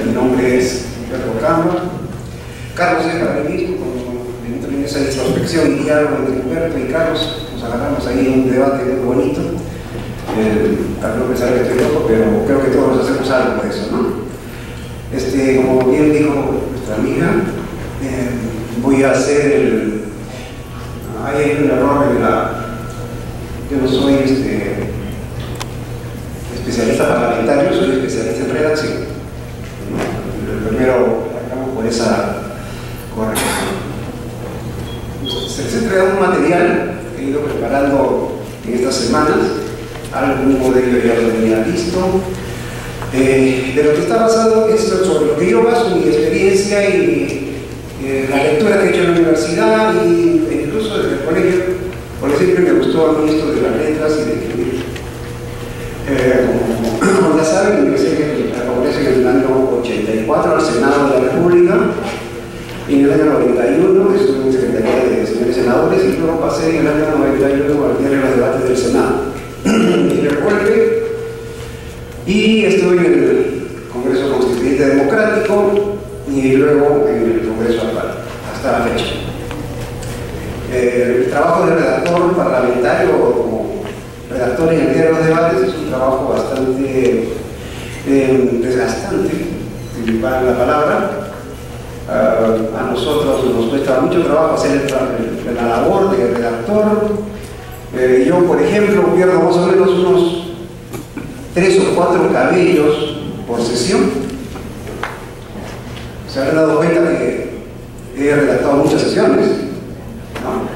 mi nombre es Humberto Camba. Carlos es para mí mismo, cuando en esa introspección y diálogo entre Humberto y Carlos, nos agarramos ahí en un debate muy bonito. Tal vez pensar que estoy loco, pero creo que todos nos hacemos algo de eso, ¿no? Como bien dijo nuestra amiga, voy a hacer el... Hay un error en la... Yo no soy especialista parlamentario, soy especialista en redacción. Primero, arrancamos por esa corrección. Se les ha entregado un material que he ido preparando en estas semanas. Alguno de ellos ya lo tenía listo. De lo que está basado es sobre lo que yo baso mi experiencia y la lectura que he hecho en la universidad e incluso desde el colegio, porque siempre me gustó a mí esto de las letras y de escribir. Como ya saben, ingresé al Congreso en el año 84 al Senado de la República y en el año 91 estuve en Secretaría de Señores Senadores y luego pasé en el año 91 al diario de los debates del Senado. Y revuelve y estuve en el Congreso Constituyente Democrático y luego en el Congreso actual, hasta la fecha. El trabajo de redactor parlamentario o como redactor en el diario de los debates es un trabajo bastante desgastante, si me vale la palabra. A nosotros nos cuesta mucho trabajo hacer la labor de redactor. Yo, por ejemplo, pierdo más o menos unos 3 o 4 cabellos por sesión. Se han dado cuenta que he redactado muchas sesiones, ¿no?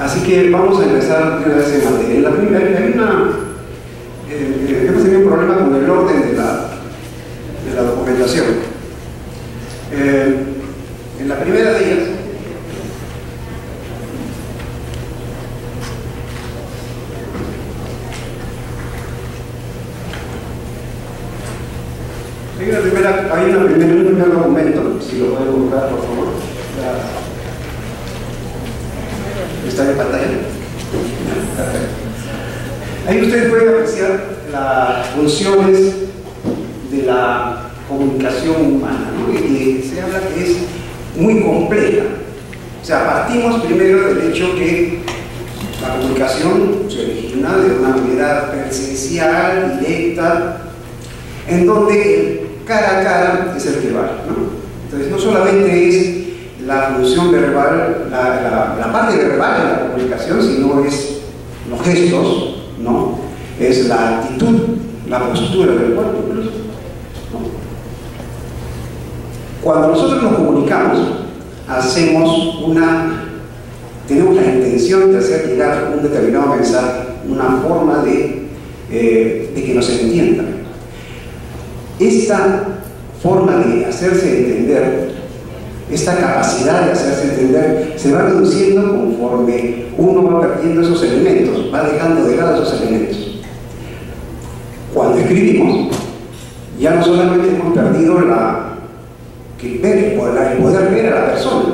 Así que vamos a empezar de una vez en materia. En la primera, hemos tenido un problema con el orden de la documentación. En la primera de ellas, hay un primer documento, si lo pueden buscar, por favor. ¿Está en pantalla? Ahí ustedes pueden apreciar las funciones de la comunicación humana, ¿no? Y se habla que es muy compleja. O sea, partimos primero del hecho que la comunicación se origina de una manera presencial, directa, en donde el cara a cara es el que vale, ¿no? Entonces, no solamente es la función verbal, la parte verbal de la comunicación, sino es los gestos, ¿no? Es la actitud, la postura del cuerpo, incluso, ¿no? Cuando nosotros nos comunicamos, tenemos la intención de hacer llegar un determinado mensaje, una forma de que nos entiendan. Esta forma de hacerse entender, esta capacidad de hacerse entender, se va reduciendo conforme uno va perdiendo esos elementos, va dejando de lado esos elementos. Cuando escribimos, ya no solamente hemos perdido el poder ver a la persona,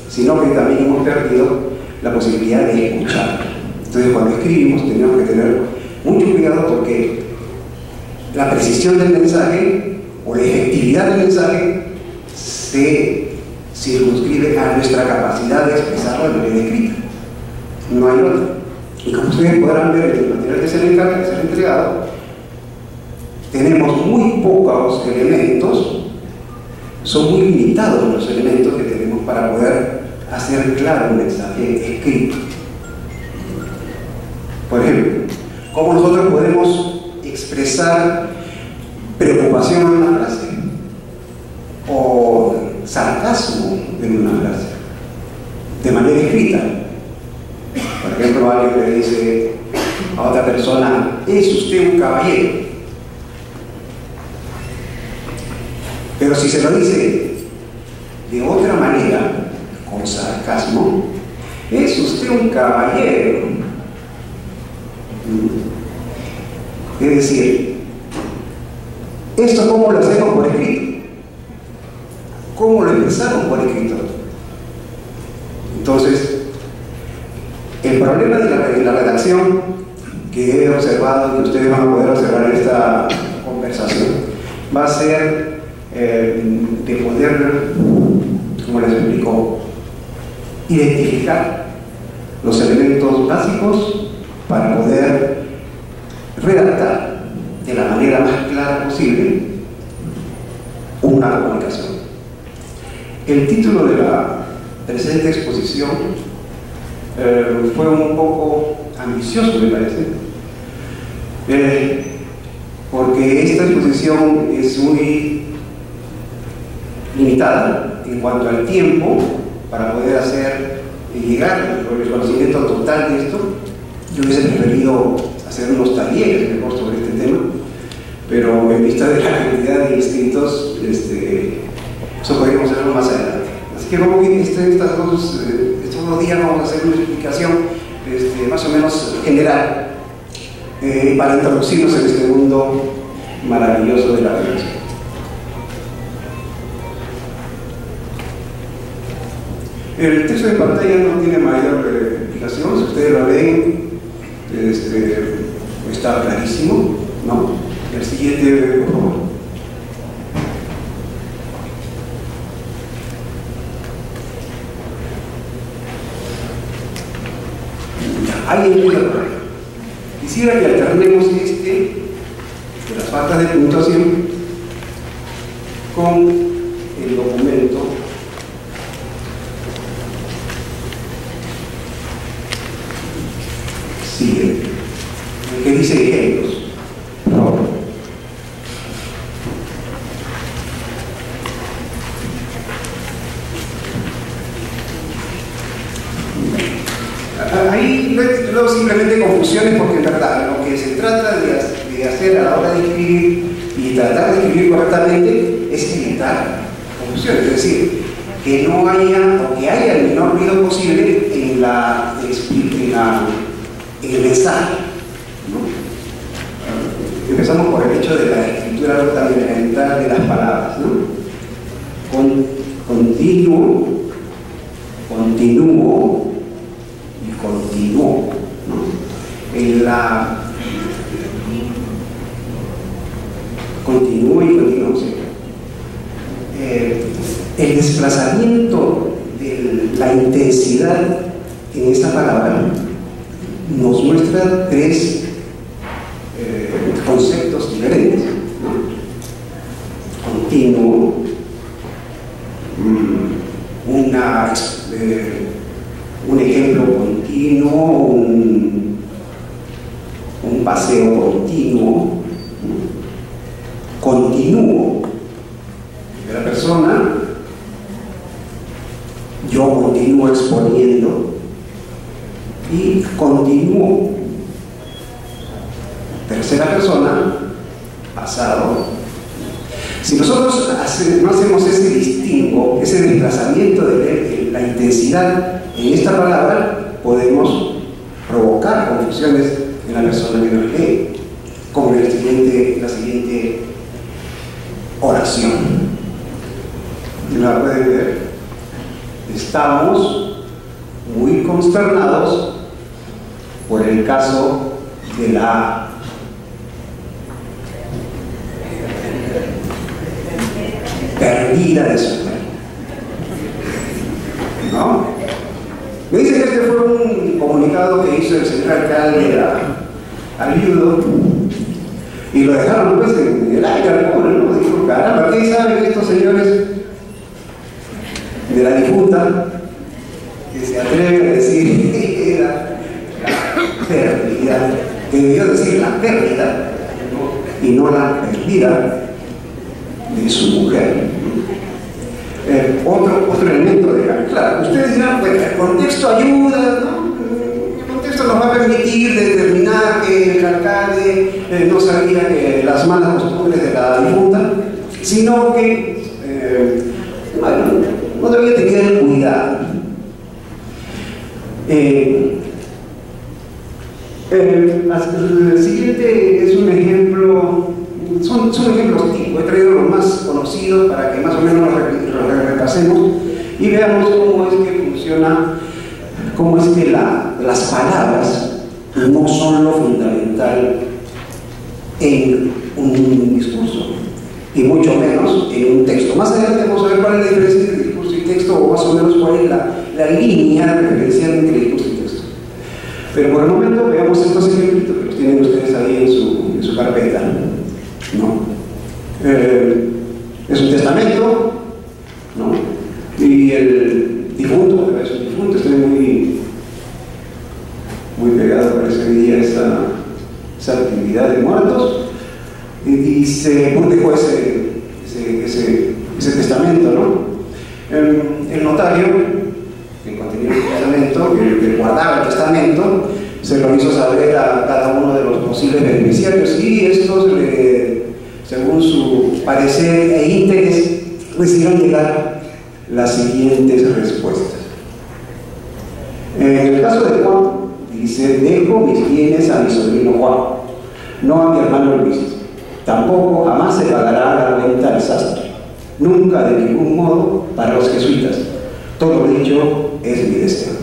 sino que también hemos perdido la posibilidad de escuchar. Entonces, cuando escribimos, tenemos que tener mucho cuidado porque la precisión del mensaje o la efectividad del mensaje se circunscribe a nuestra capacidad de expresarlo de manera escrita. No hay otra. Y como ustedes podrán ver en el material que se les ha entregado, tenemos muy pocos elementos, son muy limitados los elementos que tenemos para poder hacer claro un mensaje escrito. Por ejemplo, ¿cómo nosotros podemos expresar preocupación en una frase o sarcasmo en una frase de manera escrita? Por ejemplo, alguien le dice a otra persona: es usted un caballero. Pero si se lo dice de otra manera, con sarcasmo, es usted un caballero. Es decir, ¿esto cómo lo hacemos por escrito? ¿Cómo lo empezamos por escrito? Entonces, el problema de la redacción que he observado y que ustedes van a poder observar en esta conversación va a ser de poder, como les explico, identificar los elementos básicos para poder redactar de la manera más clara posible una comunicación. El título de la presente exposición fue un poco ambicioso, me parece, porque esta exposición es muy limitada en cuanto al tiempo para poder hacer llegar el conocimiento total de esto. Yo hubiese preferido hacer unos talleres mejor sobre este tema, pero en vista de la cantidad de inscritos, eso podríamos hacerlo más adelante. Así que vamos a ir estos dos días vamos a hacer una explicación más o menos general para introducirnos en este mundo maravilloso de la redacción. El texto de pantalla no tiene mayor explicación, si ustedes lo ven, está clarísimo, ¿no? El siguiente, por favor. Ahí empieza el problema. Quisiera que alternemos de las faltas de puntuación con el documento siguiente, el que dice ejemplos. Por favor. Ahí no es simplemente confusiones, porque en verdad lo que se trata de hacer a la hora de escribir y tratar de escribir correctamente es evitar confusiones, es decir, que no haya o que haya el menor ruido posible en el mensaje, ¿no? Empezamos por el hecho de la escritura fundamental de las palabras, ¿no? Continuo y continuo, ¿no? Continuo y continuo, ¿sí? El desplazamiento de la intensidad en esta palabra nos muestra tres conceptos diferentes, ¿no? Continuo, un ejemplo continuo, un paseo continuo, continuo de la persona, yo continúo exponiendo, y continúo tercera persona, pasado. Si nosotros no hacemos ese distingo, ese desplazamiento de la intensidad en esta palabra, podemos provocar confusiones en la persona que nos lee, como en la siguiente oración. ¿La pueden ver? Estamos muy consternados por el caso de la pérdida de su mujer, ¿no? Me dicen que este fue un comunicado que hizo el señor alcalde al viudo y lo dejaron pues en el aire al pobre, ¿no? Dijo, caramba, ¿qué saben estos señores de la difunta que se atreven a decir que era la pérdida, que debió decir la pérdida y no la pérdida de su mujer? Otro elemento de claro, ustedes dirán, pues el contexto ayuda, ¿no? El contexto nos va a permitir determinar que el alcalde no sabía que las malas costumbres de la difunta, sino que no debía tener cuidado. El siguiente es un ejemplo, son ejemplos tipo, he traído los más conocidos para que más o menos los repasemos y veamos cómo es que funciona, cómo es que las palabras no son lo fundamental en un discurso. y mucho menos en un texto. Más adelante vamos a ver cuál es la diferencia entre discurso y texto, o más o menos cuál es la línea referencial entre discurso y texto. Pero por el momento veamos estos ejemplos que los tienen ustedes ahí en su carpeta, ¿no? Es un testamento, ¿no? Y el difunto, es un difunto, estoy muy pegado por ese día esa actividad de muertos, y se dejó ese testamento, ¿no? El notario, que contenía el testamento, que guardaba el testamento, se lo hizo saber a cada uno de los posibles beneficiarios, y estos, según su parecer e interés, decidieron llegar las siguientes respuestas. En el caso de Juan, dice: dejo mis bienes a mi sobrino Juan, no a mi hermano Luis. Tampoco jamás se pagará la cuenta al sastre, nunca de ningún modo para los jesuitas. Todo lo dicho es mi deseo.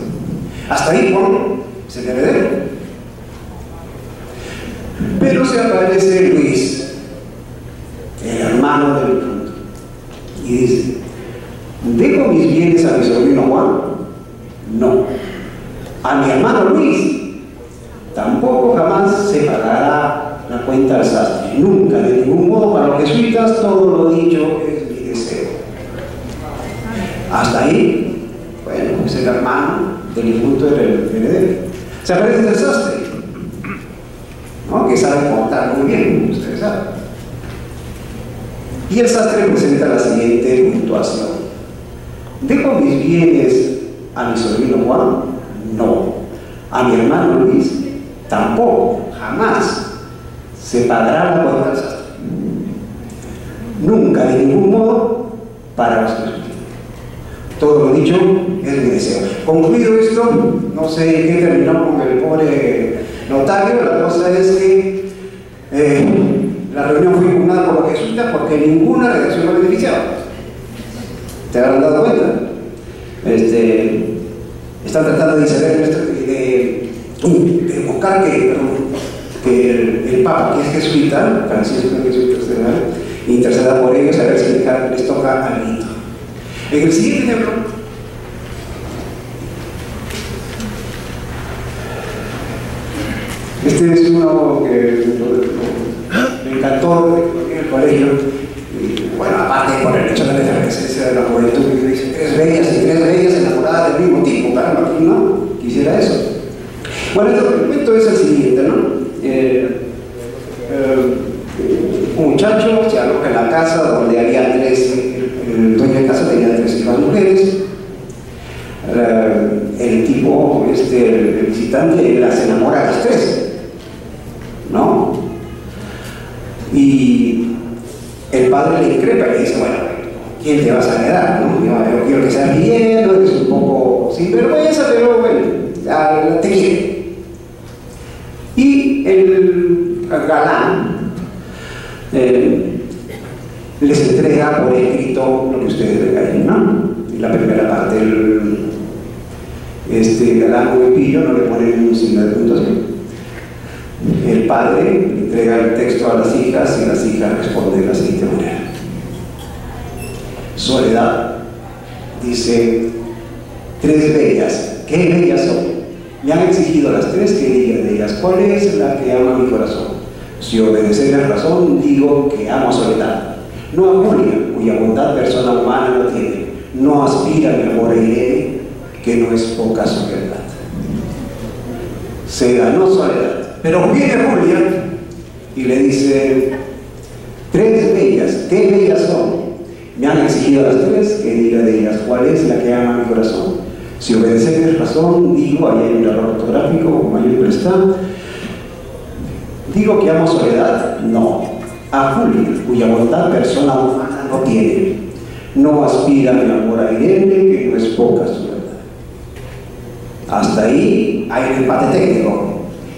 Hasta ahí Juan es el heredero. Pero se aparece Luis, el hermano del difunto, y dice: ¿dejo mis bienes a mi sobrino Juan? No. A mi hermano Luis tampoco jamás se pagará la cuenta al sastre, nunca, de ningún modo para los jesuitas. Todo lo dicho es mi deseo. Hasta ahí, bueno, pues el hermano del difunto era el heredero. Se aparece el sastre, ¿no? Que sabe contar muy bien, ustedes saben. Y el sastre presenta la siguiente puntuación: ¿dejo mis bienes a mi sobrino Juan? No. A mi hermano Luis tampoco, jamás se pagará la cuenta al sastre, nunca, de ningún modo para los jesuitas. Todo lo dicho es mi deseo. Concluido esto, no sé qué terminó con el pobre notario. La cosa es que la reunión fue impugnada por los jesuitas porque ninguna redacción lo beneficiaba. ¿Te habrán dado cuenta? Están tratando de inserir, de buscar que el Papa, que es jesuita, Francisco es jesuita, interceda por ellos, a ver si les toca algo. En el siguiente ejemplo, este es uno que me encantó en el colegio. Bueno, aparte por el hecho de la efervescencia de la juventud, que dice tres bellas enamoradas del mismo tipo, caramba, ¿quién no quisiera eso? Bueno, el documento es el siguiente, ¿no? Un muchacho se aloja en la casa donde había el dueño de casa tenía 3 hijas mujeres. El tipo, el visitante, las enamora a las 3, ¿no? Y el padre le increpa y le dice: bueno, ¿quién te vas a quedar? ¿No? Yo quiero que seas bien, ¿no? Eres un poco sinvergüenza, pero bueno, te quiere. Y el galán les entrega por escrito lo que ustedes regalan, ¿no? La primera parte, galán muy pillo, no le pone ningún signo de puntuación. El padre le entrega el texto a las hijas y las hijas responden de la siguiente manera: Soledad dice: 3 bellas, ¿qué bellas son? Me han exigido las 3 que diga de ellas cuál es la que ama mi corazón. Si obedecer la razón, digo que amo a Soledad, no a Julia, cuya bondad persona humana no tiene, no aspira a mi amor a Irene, que no es poca su verdad. Se ganó Soledad, pero viene Julia y le dice: 3 bellas, ¿qué bellas son? Me han exigido las 3 que diga de ellas cuál es la que ama mi corazón. Si obedecer razón, digo, ahí hay un error ortográfico, mayor está. Digo que amo a Soledad, no. A Julia, cuya bondad persona humana no tiene, no aspira a mi amor a Irene, que no es poca su verdad. Hasta ahí hay un empate técnico.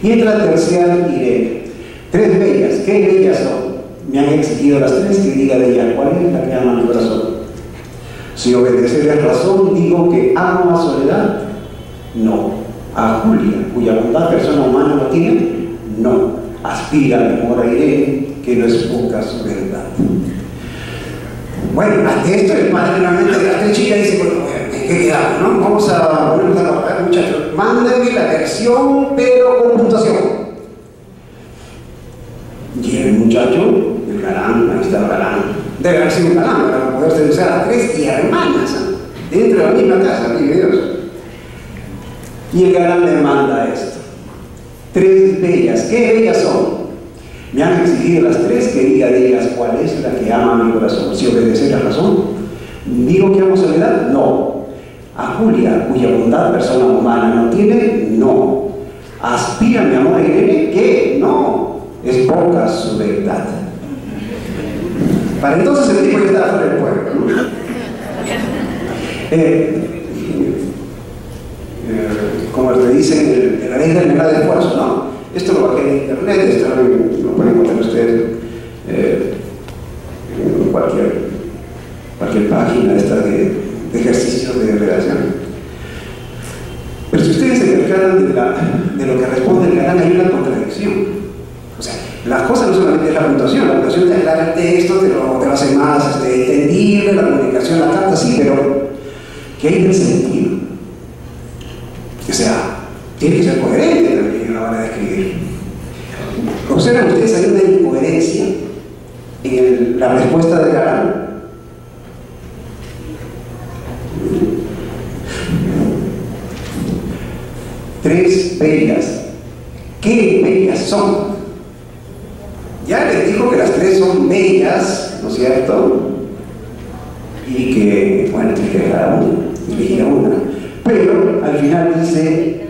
Y entra tercial Irene: 3 bellas, ¿qué bellas son? Me han exigido las 3 que diga de ella cuál es la que ama mi corazón. Si obedecer la razón, digo que amo a Soledad, no. A Julia, cuya bondad persona humana no tiene, no. Aspira a mi amor a Irene, que no es poca su verdad. Bueno, ante esto el padre realmente de las tres chicas dice, bueno, ¿en qué quedamos, no? Vamos a ponernos a trabajar, muchachos. Mándenme la versión, pero con puntuación. Y el muchacho, el galán, ahí está el galán. Debe haber sido un galán para poder seducir a las tres y hermanas, dentro de la misma casa, vive Dios. Y el galán le manda esto. Tres bellas, ¿qué bellas son? Me han exigido las tres, que diga de ellas cuál es la que ama mi corazón. Si obedece la razón, digo que amo soledad, no. A Julia, cuya bondad persona humana no tiene, no. Aspira mi amor a Irene, ¿qué? No. Es poca su verdad. Para entonces el tipo ya estaba fuera del pueblo, ¿no? Como te dicen, la ley del menor esfuerzo, ¿no? Esto lo bajé en internet, esto lo pueden encontrar ustedes en cualquier página de ejercicios de redacción. Pero si ustedes se percatan de lo que responde el galán, hay una contradicción. O sea, las cosas no solamente es la puntuación te aclara el texto, te lo hace más entendible, la comunicación la capta, sí, pero ¿qué hay del sentido? O sea, tiene que ser coherente también a la hora de escribir. Observen ustedes, hay una incoherencia en la respuesta del galán. Tres bellas. ¿Qué bellas son? Ya les dijo que las tres son bellas, ¿no es cierto? Y que, bueno, tiene que elegir a una. Pero al final dice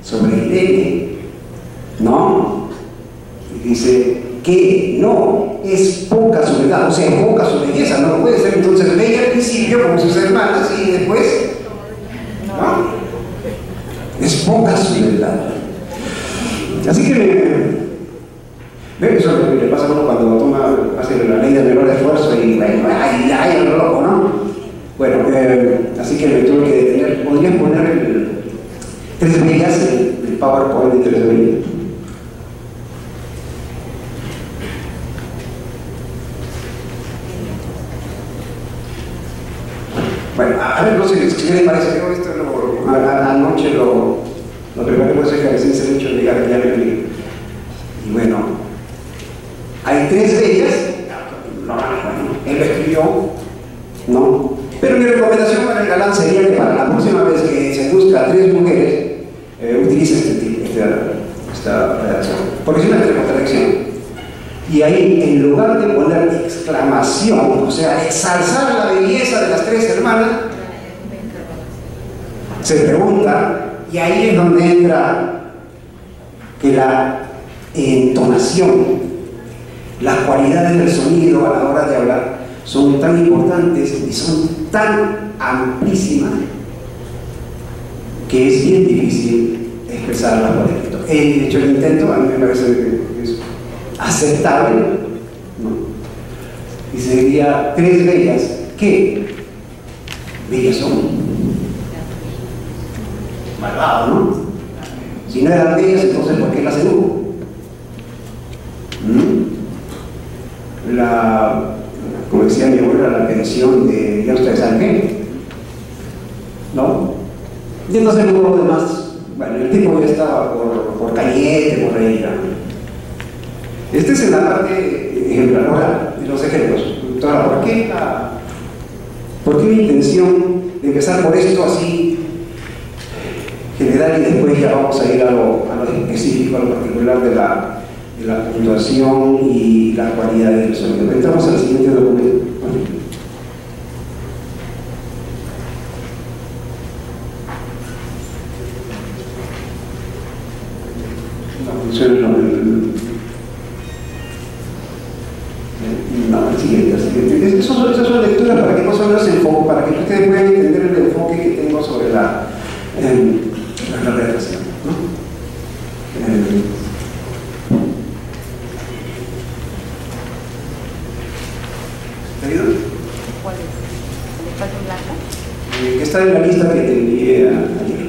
sobre Irene, ¿no? Y dice que no, es poca su verdad, o sea, es poca su belleza, no puede ser entonces bella al principio como sus hermanas y después, ¿no? Es poca su verdad. Así que ¿ven? Eso le pasa a uno cuando hace la ley del menor esfuerzo y bueno, ay, el loco, ¿no? Bueno, así que me tuve que detener. ¿Podrían poner tres bellas el PowerPoint de tres bellas? Bueno, a ver, no sé qué les parece. Yo esto anoche lo preparé, puede ser que a veces se mucho llegar aquí a venir. Y bueno, hay tres bellas, él lo escribió, ¿no? Pero mi recomendación para el galán sería que para la próxima vez que se busca a tres mujeres, utilice esta redacción, porque es una contradicción. Y ahí, en lugar de poner exclamación, o sea, exalzar la belleza de las tres hermanas, se pregunta, y ahí es donde entra que la entonación, las cualidades del sonido a la hora de hablar son tan importantes y son tan amplísimas que es bien difícil expresarlas por escrito. He hecho el intento, a mí me parece que es aceptable, ¿no? Y sería tres bellas. ¿Qué? Bellas son. Malvado, ¿no? Si no eran bellas, entonces ¿por qué las sedujo? Como decía mi abuela, la pensión de, ya ustedes saben qué, ¿no? Y no sé lo demás. Bueno, el tipo ya estaba por Cañete, por ahí. Esta es en la parte ejemplar de los ejemplos. Doctora, ¿por qué mi intención de empezar por esto así general y después ya vamos a ir a lo específico, a lo particular de la puntuación y la cualidad del sonido? Entramos al siguiente documento. No, el siguiente. Esas son lecturas para que más o menos enfoque, para que ustedes puedan entender el enfoque que tengo sobre la redacción, ¿no? ¿Cuál es? ¿El espacio blanco? Que está en la lista que te envié ayer.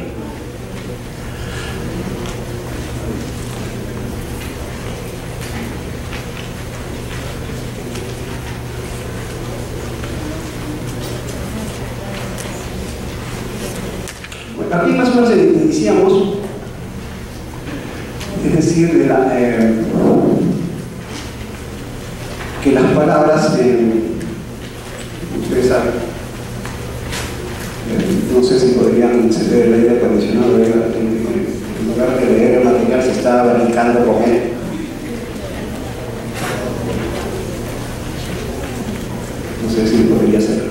aquí más o menos iniciamos, es decir, que las palabras, ustedes saben, no sé si podrían encender el aire acondicionado, en lugar de leer el material se está brincando con él. No sé si podría ser.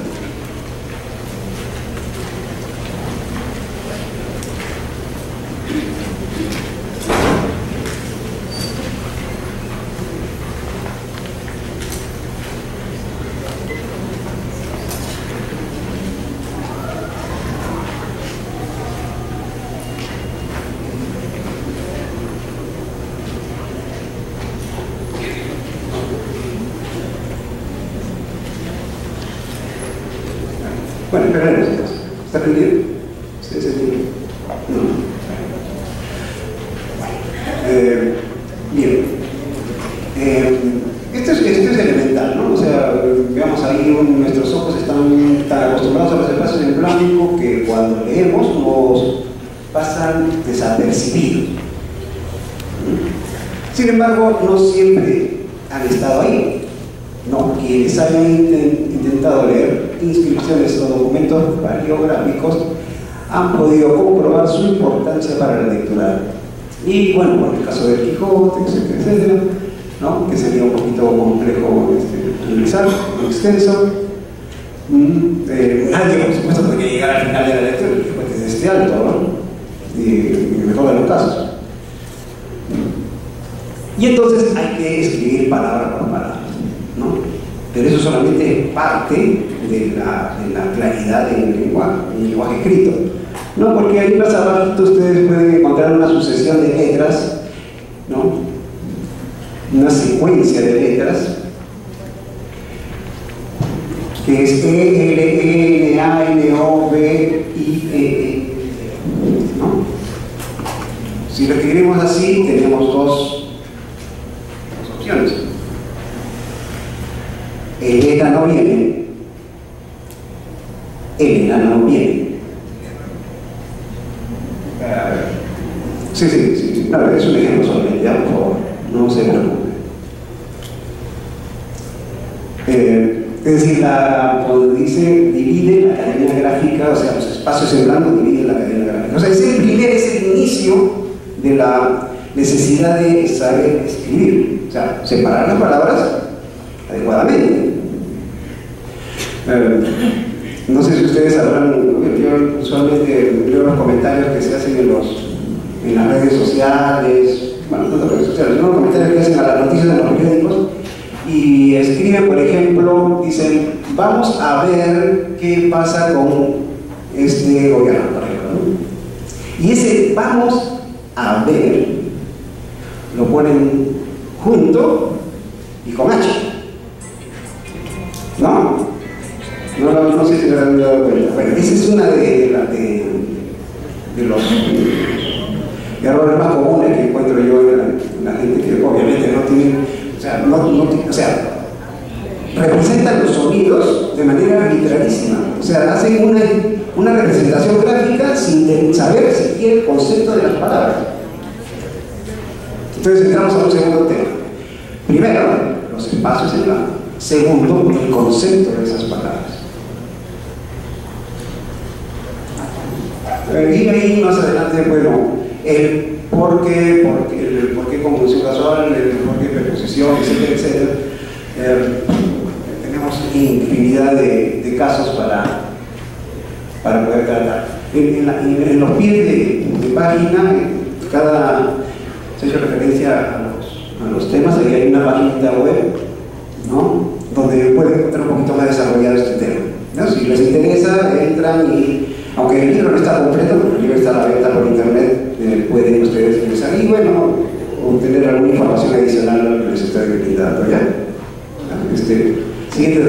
Bueno, esperaremos. ¿Está prendido? ¿Sí se entiende? No. Bien. Esto es elemental, ¿no? O sea, veamos ahí, nuestros ojos están tan acostumbrados a los espacios en blanco que cuando leemos nos pasan desapercibidos. Sin embargo, no siempre han estado ahí. No, quienes hayan intentado leer inscripciones o documentos paleográficos han podido comprobar su importancia para la lectura. Y bueno, por el caso del Quijote, etcétera, etcétera, ¿no? Que sería un poquito complejo utilizar, extenso. Nadie, por supuesto, podría llegar al final de la lectura, el Quijote es alto, ¿no? Y en el mejor de los casos. Y entonces hay que escribir palabra por palabra, ¿no? Pero eso solamente es parte de la claridad en el lenguaje escrito, ¿no? Porque ahí más abajo ustedes pueden encontrar una sucesión de letras, ¿no? Una secuencia de letras que es E, L, N, A, N, O, B, I, E, ¿no? Si lo escribimos así, tenemos dos opciones. Elena no viene, Elena no viene. Sí. Claro, es un ejemplo solamente, ya, por favor, no se preocupe. Es decir, cuando dice divide la cadena gráfica, o sea, los espacios en blanco dividen la cadena gráfica. O sea, es el inicio de la necesidad de saber escribir, o sea, separar las palabras adecuadamente. No sé si ustedes sabrán, yo usualmente leo los comentarios que se hacen en las redes sociales, bueno, no las redes sociales, los comentarios que hacen a las noticias de los periódicos, y escriben, por ejemplo, dicen, vamos a ver qué pasa con este gobierno, por ejemplo, ¿no? Y ese vamos a ver lo ponen junto y con H, ¿no? No sé si me han dado cuenta. Bueno, esa es una de los errores más comunes que encuentro yo en la gente que obviamente no tiene, o sea, representan los sonidos de manera arbitrarísima, o sea, hacen una representación gráfica sin saber siquiera el concepto de las palabras. Entonces entramos a un segundo tema. Primero, los espacios en blanco. Segundo, el concepto de esas palabras. Y ahí más adelante, bueno, el por qué conjunción casual, el por qué preposición, etcétera, etcétera. Tenemos infinidad de casos para poder tratar. En los pies de página, se ha hecho referencia a los temas, ahí hay una página web, ¿no? Donde pueden encontrar un poquito más desarrollado este tema, ¿no? Si les interesa, entran y, aunque el libro no está completo, porque el libro está a la venta por internet, pueden ustedes ingresar y, bueno, obtener alguna información adicional a lo que les estoy brindando, ¿ya? Siguiente.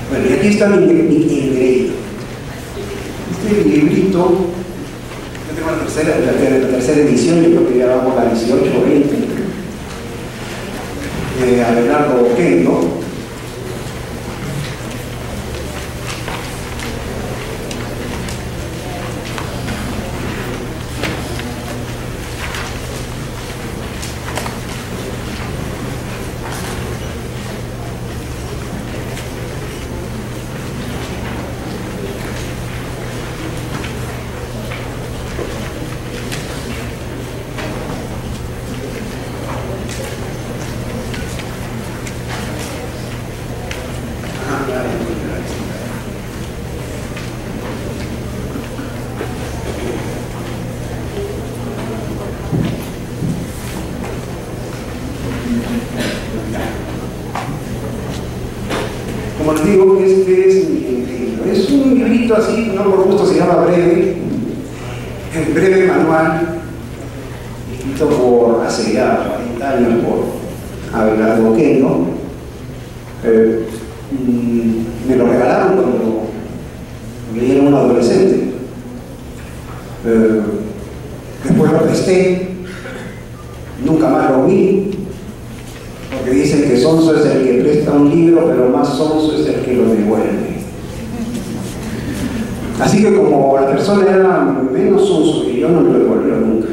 Bueno, y aquí está mi ingreído. este librito, yo tengo la tercera edición, yo creo que ya vamos a la 18 o 20, de Abelardo Oquendo. Como les digo, este es un librito así, no por gusto, se llama Breve, el breve manual, escrito por hace ya 40 años por Abelardo Oquendo. Me lo regalaron cuando yo era un adolescente. Después lo presté, nunca más lo vi, porque dicen que sonso es el que presta un libro, pero más sonso es el que lo devuelve. Así que como la persona era menos sonso que yo, no me lo devolvió nunca.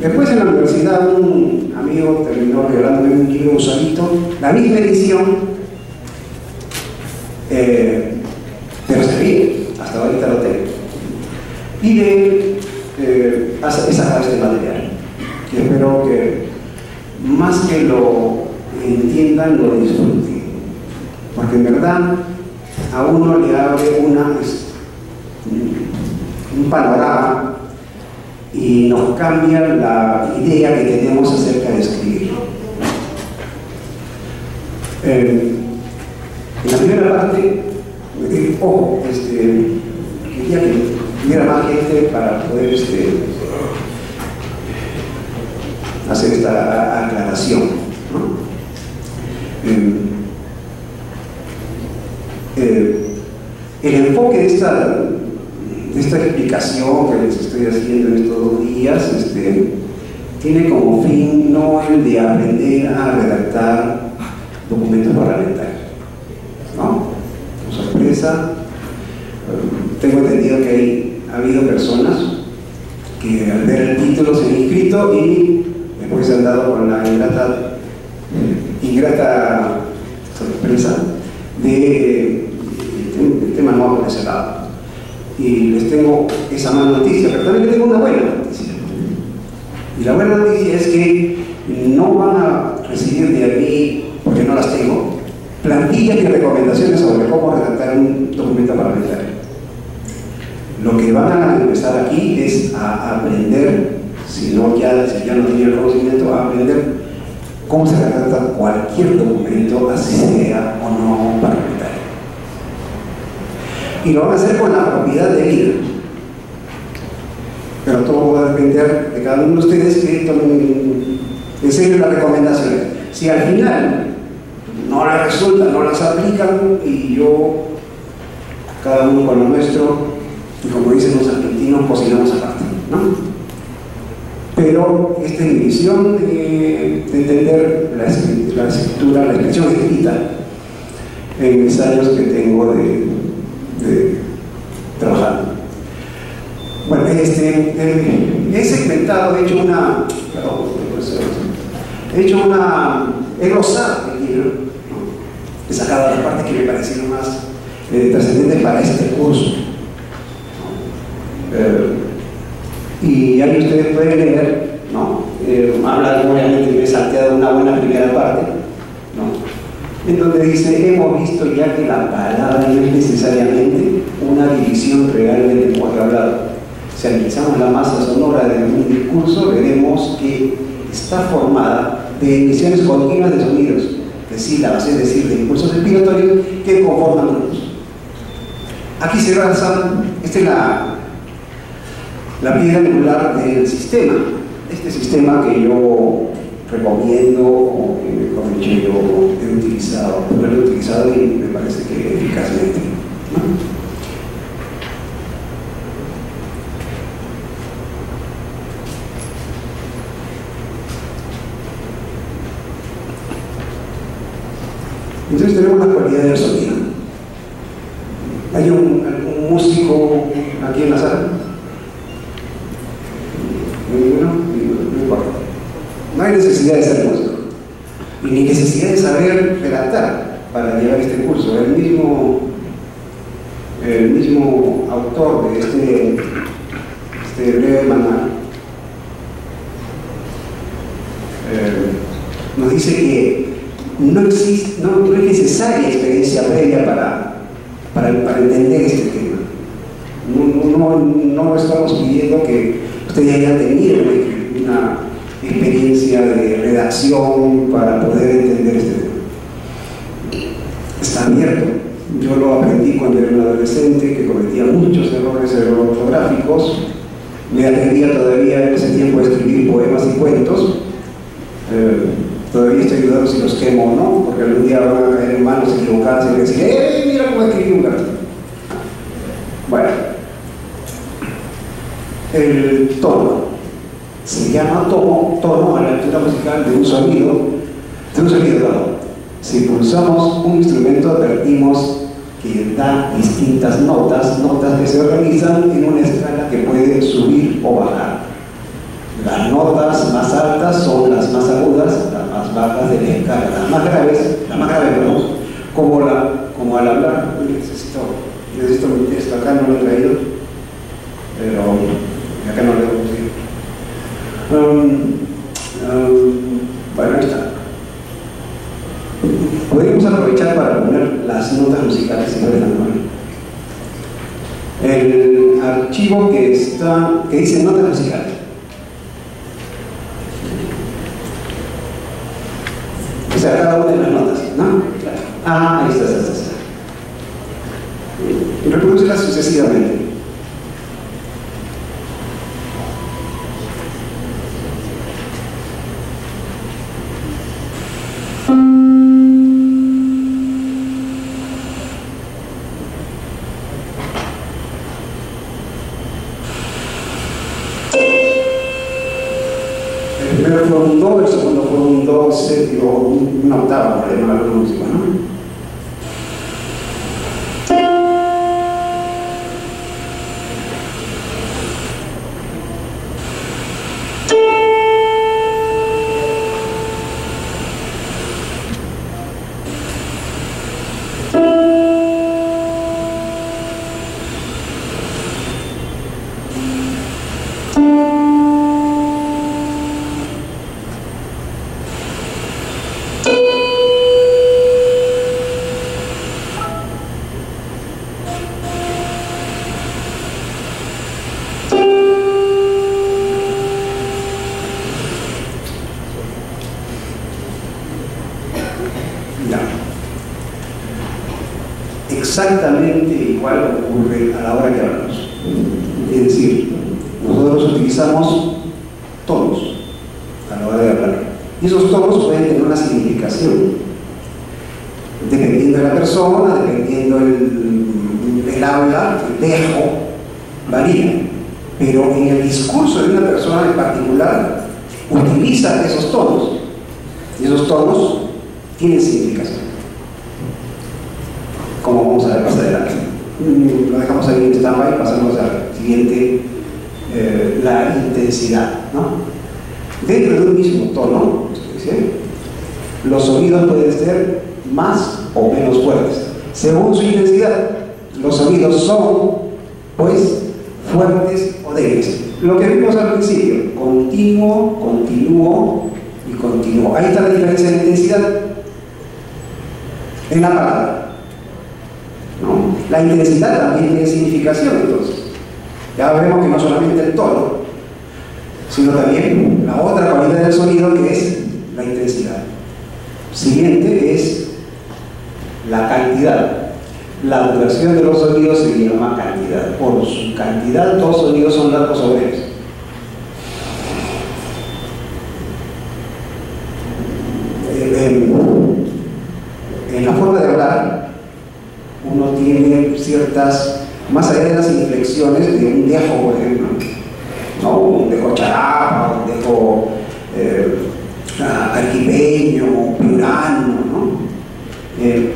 Después en la universidad un amigo terminó regalándome un libro usadito, la misma edición, pero serví, hasta ahorita lo tengo. Y he sacado este material, que espero que más que lo entiendan, lo disfruten, porque en verdad a uno le abre un panorama y nos cambia la idea que tenemos acerca de escribir. En la primera parte, ojo, quería que hubiera más gente para poder hacer esta aclaración, ¿no? El enfoque de esta explicación que les estoy haciendo en estos 2 días tiene como fin no el de aprender a redactar documentos parlamentarios, ¿no? Con sorpresa, tengo entendido que ha habido personas que al ver el título se han inscrito y después se han dado con la ingrata sorpresa de el tema no va por ese lado. Y les tengo esa mala noticia, pero también les tengo una buena noticia. Y la buena noticia es que no van a recibir de aquí, porque no las tengo, plantillas y recomendaciones sobre cómo redactar un documento parlamentario. Lo que van a empezar aquí es a aprender, si ya no tienen el conocimiento, a aprender cómo se redacta cualquier documento, así sea o no parlamentario. Y lo van a hacer con la propiedad de vida. Pero todo va a depender de cada uno de ustedes que tomen en serio las recomendaciones. Si al final no les resulta, no las aplican, y cada uno con lo nuestro, y como dicen los argentinos, cocinamos aparte, ¿no? Pero esta es mi visión de entender la escritura, la expresión escrita en mis años que tengo de trabajar. Bueno, he segmentado, he glosado el libro, ¿no? He sacado las partes que me parecieron más trascendentes para este curso. Y ahí ustedes pueden leer, ¿no? Habla, obviamente, me he salteado una buena primera parte, ¿no? En donde dice: hemos visto ya que la palabra no es necesariamente una división real del lenguaje hablado. Si analizamos la masa sonora de un discurso, veremos que está formada de emisiones continuas de sonidos, de sílabas, es decir, de impulsos respiratorios que conforman grupos. Aquí se basa, esta es la piedra angular del sistema. Este sistema que yo recomiendo, o que yo he utilizado, lo he utilizado y me parece que eficazmente, ¿no? Entonces tenemos la cualidad del sonido. ¿Hay algún músico aquí en la sala? ¿Ninguno? No importa. No hay necesidad de ser músico, y ni necesidad de saber redactar para llevar este curso. El mismo autor de este breve manual nos dice que no es necesaria experiencia previa para entender este tema. No estamos pidiendo que ustedes hayan tenido una experiencia de redacción para poder entender este tema. Está abierto. Yo lo aprendí cuando era un adolescente que cometía muchos errores ortográficos. Me atrevía todavía en ese tiempo a escribir poemas y cuentos. Todavía estoy dudando si los quemo o no, porque algún día van a caer en manos equivocadas y decir, mira cómo escribí un gato. Bueno, el tono se llama tono a la altura musical de un sonido dado. Si pulsamos un instrumento, advertimos que da distintas notas que se organizan en una escala que puede subir o bajar. Las notas más altas son las más agudas, las más bajas de la escala, las más graves, perdón, como al hablar. Necesito esto, acá no lo he traído, pero acá no lo he conseguido. Bueno, ahí está. Podemos aprovechar para poner las notas musicales si no les dan mal. El archivo que dice notas musicales. O sea, cada una de las notas, ¿no? Claro. Ah, ahí está. Reproducirlas sucesivamente. El primero fue un do, el segundo fue un do séptimo, una octava, por llamarlo la música, ¿no? Exactamente igual ocurre a la hora que hablamos. Es decir, nosotros utilizamos tonos a la hora de hablar. Y esos tonos pueden tener una significación. Dependiendo de la persona, dependiendo del habla, el dejo, varía. Pero en el discurso de una persona en particular, utiliza esos tonos. Y esos tonos tienen significación. Como vamos a ver más adelante. Lo dejamos ahí en stand-by y pasamos al siguiente, la intensidad, ¿no? Dentro de un mismo tono, los sonidos pueden ser más o menos fuertes. Según su intensidad, los sonidos son, pues, fuertes o débiles. Lo que vimos al principio, continuo, continuo y continuo. Ahí está la diferencia de intensidad en la palabra. ¿No? La intensidad también tiene significación, entonces. Ya veremos que no solamente el tono, sino también la otra cualidad del sonido, que es la intensidad. Siguiente es la cantidad. La duración de los sonidos se llama cantidad. Por su cantidad, todos los sonidos son largos o breves. En la forma de hablar, uno tiene ciertas, más allá de las inflexiones de un dejo, por ejemplo, ¿no? Un dejo charapa, un dejo arequipeño, piurano, ¿no?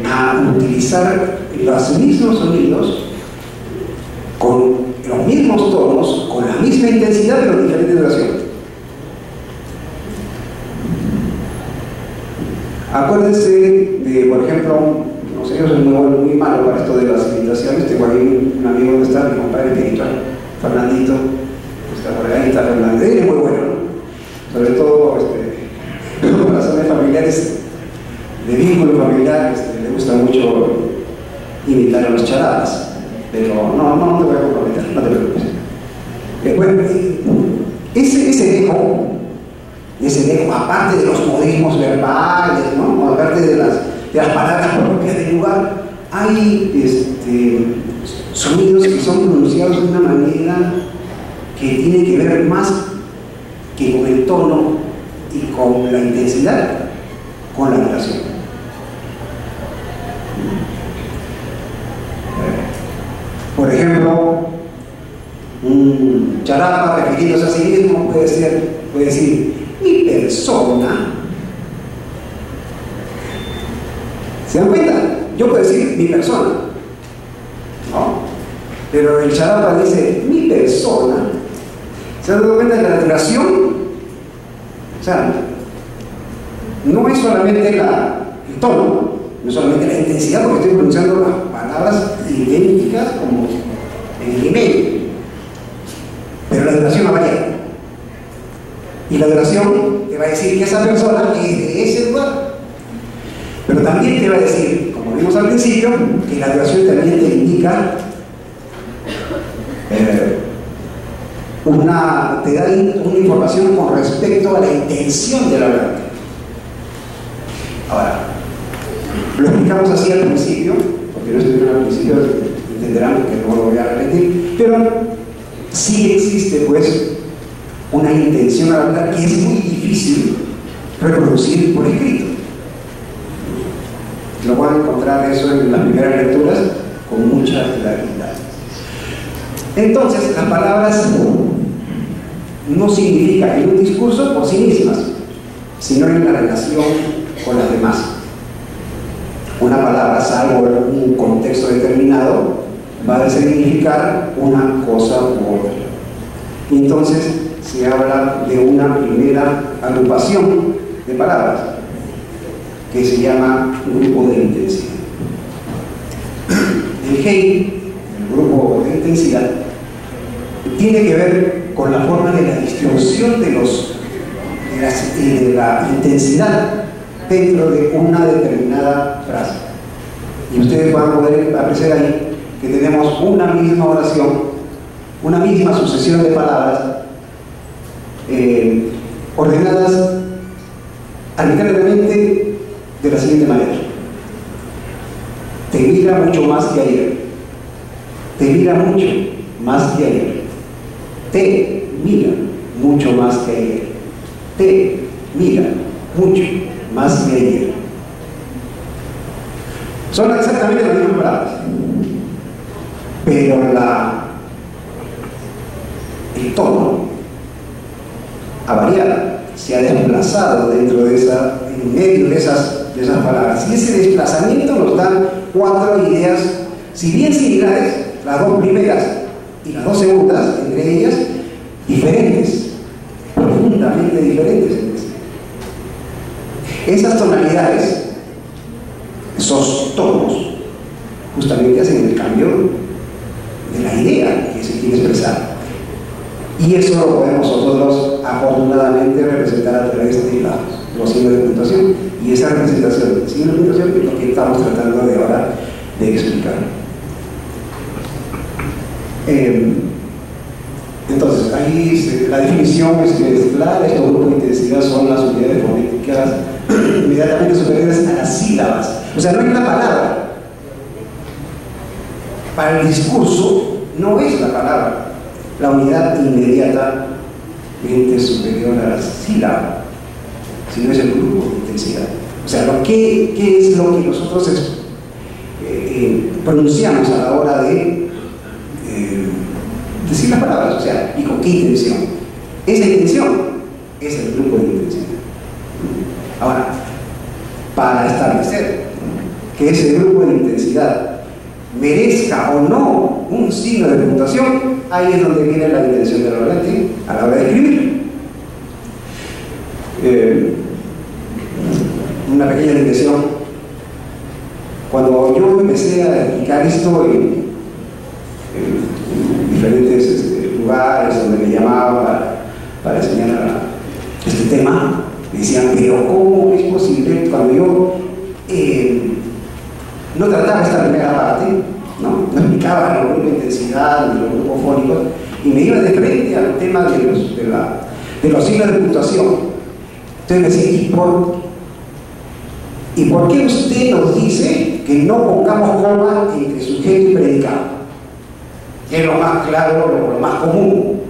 a utilizar los mismos sonidos con los mismos tonos, con la misma intensidad, pero diferente duración. Acuérdense de, por ejemplo, no sé, yo soy muy malo para esto de las imitaciones. Tengo ahí un amigo donde está, mi compadre espiritual, Fernandito, está por ahí, está Fernando, él es muy bueno, ¿no? Sobre todo por razones familiares, de vínculo familiar, le gusta mucho imitar a los charadas, pero no te voy a comprometer, no te preocupes. Bueno, ese dejo, aparte de los modismos verbales, ¿no? Aparte de las palabras propias del lugar, hay sonidos que son pronunciados de una manera que tiene que ver más que con el tono y con la intensidad, con la duración. Por ejemplo, un charapa refiriéndose a sí mismo puede decir mi persona. ¿Se dan cuenta? Yo puedo decir mi persona, ¿no? Pero el charapa dice mi persona. ¿Se han dado cuenta de la duración? O sea, no es solamente el tono, no es solamente la intensidad, porque estoy pronunciando las palabras idénticas como en el email, pero la duración va a variar. Y la duración te va a decir que esa persona es de ese lugar, pero también te va a decir, como vimos al principio, que la duración también te indica te da una información con respecto a la intención del hablante. Ahora, lo explicamos así al principio, porque no estuvieron al principio, entenderán que no lo voy a repetir, pero sí existe pues una intención al hablar que es muy difícil reproducir por escrito. Lo van a encontrar eso en las primeras lecturas con mucha claridad. Entonces, las palabras no significan en un discurso por sí mismas, sino en la relación con las demás. Una palabra, salvo en un contexto determinado, va a significar una cosa u otra. Y entonces se habla de una primera agrupación de palabras que se llama grupo de intensidad. El GEI, el grupo de intensidad, tiene que ver con la forma de la distribución de la intensidad dentro de una determinada frase. Y ustedes van a poder apreciar ahí que tenemos una misma oración, una misma sucesión de palabras ordenadas arbitrariamente de la siguiente manera: te mira mucho más que ayer, te mira mucho más que ayer, te mira mucho más que ayer, te mira mucho más que ayer. Son exactamente las mismas palabras, pero el tono ha variado, se ha desplazado dentro de en medio de esas palabras, y ese desplazamiento nos da 4 ideas, si bien similares, las 2 primeras y las 2 segundas, entre ellas, diferentes, profundamente diferentes entre sí. Esas tonalidades, esos tonos, justamente hacen el cambio de la idea que se quiere expresar. Y eso lo podemos nosotros afortunadamente representar a través de los signos de puntuación. Y esa representación de signos de puntuación es lo que estamos tratando de ahora de explicar. Entonces, ahí la definición es clara. Estos grupos de intensidad son las unidades fonéticas inmediatamente superiores a las sílabas. O sea, no es la palabra. Para el discurso no es la palabra la unidad inmediatamente superior a la sílaba, sino es el grupo de intensidad. O sea, ¿qué es lo que nosotros pronunciamos a la hora de decir las palabras? O sea, ¿y con qué intención? Esa intención es el grupo de intensidad. Ahora, para establecer que ese grupo de intensidad merezca o no un signo de puntuación, ahí es donde viene la intención del hablante a la hora de escribir. Una pequeña digresión. Cuando yo empecé a explicar esto en diferentes lugares donde me llamaban para enseñar este tema, me decían, pero ¿cómo es posible? Cuando yo no trataba esta primera parte, no explicaba los grupos de intensidad ni los grupos fónicos, y me iba de frente al tema de los signos de puntuación. Entonces me decía, ¿y por qué usted nos dice que no pongamos coma entre sujeto y predicado? Que es lo más claro, lo más común.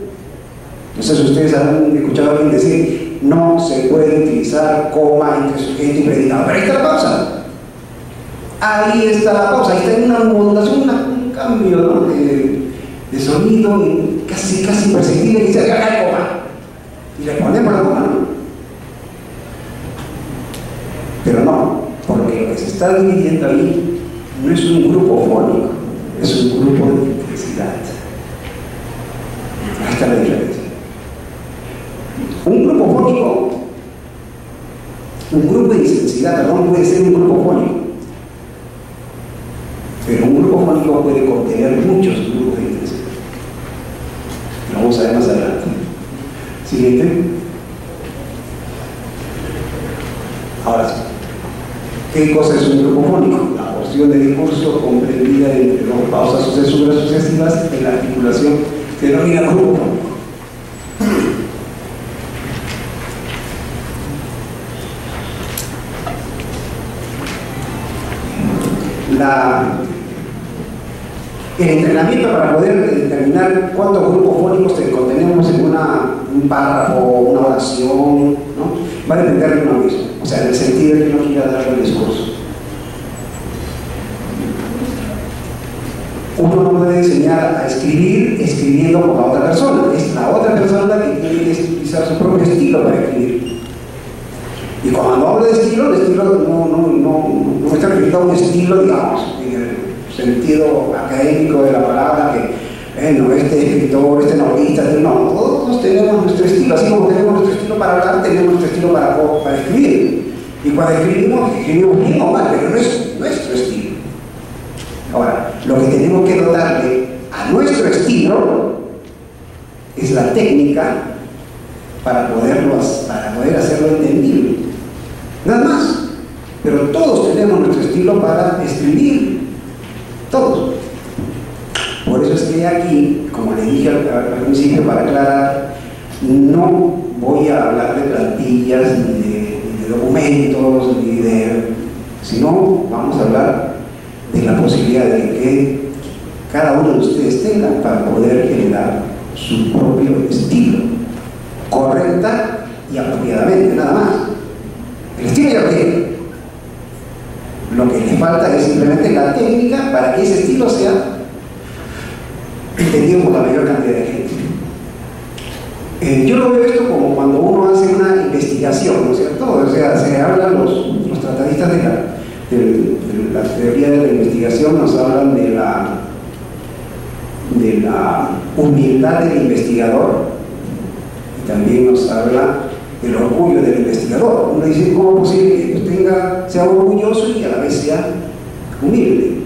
Entonces ustedes han escuchado a alguien decir, no se puede utilizar coma entre sujeto y predicado. Pero ahí está la pausa. Ahí está la pausa, ahí está una modulación, un cambio, ¿no? de sonido casi imperceptible, que dice, acá hay coma. Y le ponemos la coma, ¿no? Pero no, porque lo que se está dividiendo ahí no es un grupo fónico, es un grupo de intensidad. Ahí está la diferencia. Un grupo fónico, un grupo de intensidad, perdón, puede ser un grupo fónico. Pero un grupo fónico puede contener muchos grupos de intensidad. Lo vamos a ver más adelante. Siguiente. Ahora sí. ¿Qué cosa es un grupo fónico? La porción de discurso comprendida entre dos pausas sucesivas en la articulación se denomina grupo fónico. El entrenamiento para poder determinar cuántos grupos fónicos contenemos en un párrafo, una oración, ¿no? Va a depender de uno mismo, o sea, en el sentido de que uno quiera darle el discurso. Uno no puede enseñar a escribir escribiendo por la otra persona, es la otra persona la que tiene que utilizar su propio estilo para escribir. Y cuando hablo de estilo, el estilo no está referido a un estilo, digamos, en el sentido académico de la palabra, que bueno, este escritor, este novelista, no, todos tenemos nuestro estilo, así como tenemos nuestro estilo para hablar, tenemos nuestro estilo para escribir. Y cuando escribimos bien o mal, pero no es nuestro estilo. Ahora, lo que tenemos que dotarle a nuestro estilo es la técnica para poder hacerlo entendible. Nada más. Pero todos tenemos nuestro estilo para escribir. Todos. Por eso es que aquí, como le dije al principio, para aclarar, no voy a hablar de plantillas, ni de documentos, sino vamos a hablar de la posibilidad de que cada uno de ustedes tenga para poder generar su propio estilo, correcta y apropiadamente, nada más. El estilo ya lo tiene. Lo que le falta es simplemente la técnica para que ese estilo sea entendido por la mayor cantidad de gente. Yo lo veo esto como cuando uno hace una investigación, ¿no es cierto? O sea, se hablan los tratadistas de la teoría de la investigación, nos hablan de la humildad del investigador, y también nos habla del orgullo del investigador. Uno dice, ¿cómo es posible que sea orgulloso y a la vez sea humilde?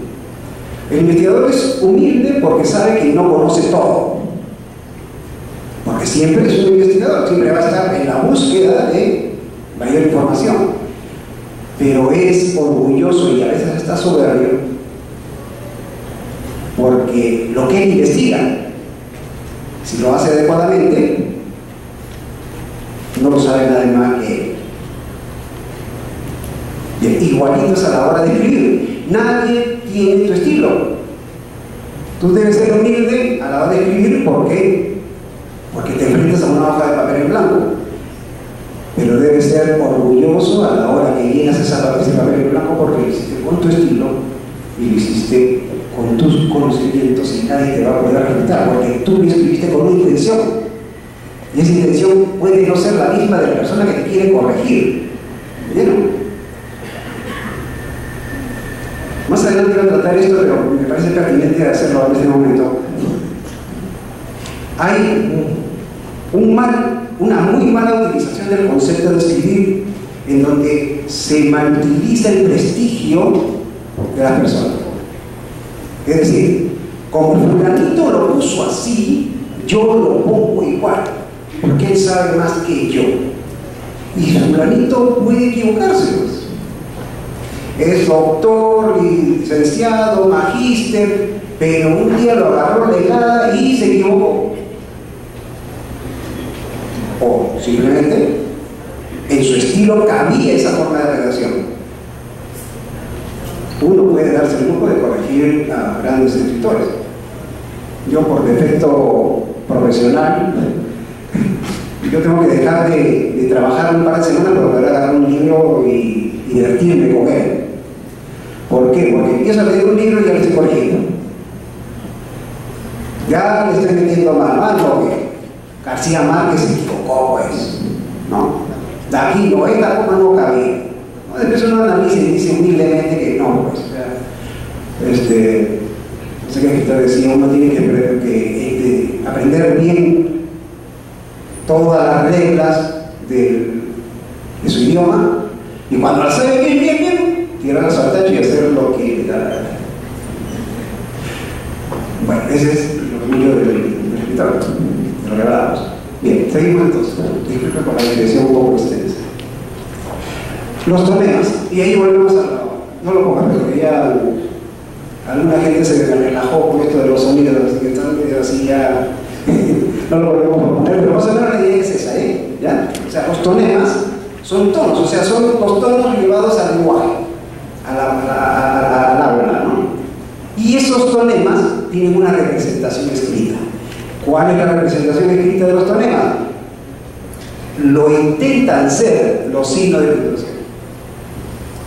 El investigador es humilde porque sabe que no conoce todo, porque siempre es un investigador, siempre va a estar en la búsqueda de mayor información, pero es orgulloso y a veces está soberbio porque lo que él investiga, si lo hace adecuadamente, no lo sabe nadie más que él. Bien, igualitos a la hora de escribir. Nadie tiene tu estilo. Tú debes ser humilde a la hora de escribir porque te enfrentas a una hoja de papel en blanco. Pero debes ser orgulloso a la hora que llenas ese papel en blanco porque lo hiciste con tu estilo y lo hiciste con tus conocimientos y nadie te va a poder refutar porque tú lo escribiste con una intención. Y esa intención puede no ser la misma de la persona que te quiere corregir. ¿Bien? más adelante voy a tratar esto, pero me parece pertinente hacerlo en este momento. Hay una muy mala utilización del concepto de escribir, en donde se malutiliza el prestigio de las personas. Es decir, como fulanito lo puso así, yo lo pongo igual, porque él sabe más que yo. Y fulanito puede equivocarse, pues. Es doctor, licenciado, magíster, pero un día lo agarró legada y se equivocó. O simplemente en su estilo cabía esa forma de redacción. Uno puede darse el lujo de corregir a grandes escritores. Yo, por defecto profesional, yo tengo que dejar de trabajar un par de semanas para poder agarrar un libro y divertirme con él. ¿Por qué? Porque empiezo a leer un libro y ya lo estoy corrigiendo. Ya le estoy metiendo más porque García Márquez se equivocó, pues, ¿no? De aquí no, esta coma no cabía. Después uno analiza y dice humildemente que no, pues, no sé qué escritor decía, uno tiene que aprender bien todas las reglas de su idioma, y cuando las sabe bien, tirar los sartachos y hacer lo que le da la gana. Bueno, ese es el orgullo del escritor, de los revelados. Bien, seguimos entonces. Disculpen por la dirección un poco extensa. Los tonemas, y ahí volvemos a no lo pongas, pero ya alguna gente se relajó con esto de los sonidos, que están así ya, no lo volvemos a poner, pero más o menos la idea es esa, ¿ya? O sea, los tonemas son tonos, o sea, son los tonos llevados al lenguaje, al habla, ¿no? Y esos tonemas tienen una representación escrita. ¿Cuál es la representación escrita de los tonemas? Lo intentan ser los signos de puntuación.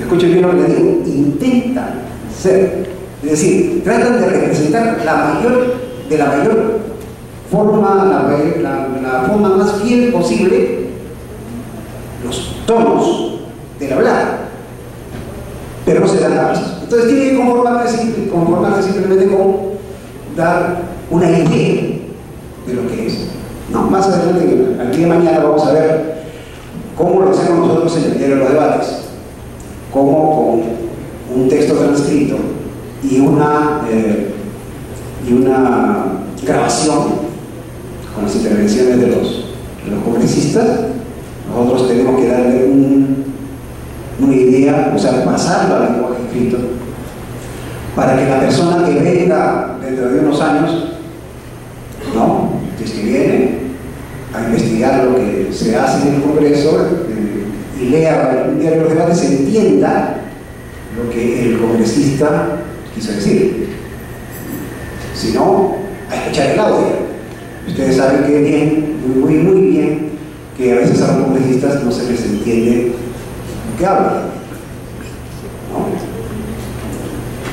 Escuchen bien lo que les digo, intentan ser, es decir, tratan de representar la mayor forma, la forma más fiel posible los tonos del hablar, pero no se dan avisos. Entonces tiene que conformarse simplemente con dar una idea de lo que es. No, más adelante, al día de mañana, vamos a ver cómo lo hacemos nosotros en el diario de los debates, cómo con un texto transcrito y una grabación con las intervenciones de los congresistas, nosotros tenemos que darle una idea, o sea, pasarlo al lenguaje escrito, para que la persona que venga dentro de unos años, ¿no?, que se viene a investigar lo que se hace en el Congreso y lea el diario de los debates, entienda lo que el congresista quiso decir. Si no, a escuchar el audio. Ustedes saben que bien, muy bien, que a veces a los congresistas no se les entiende lo que hablan.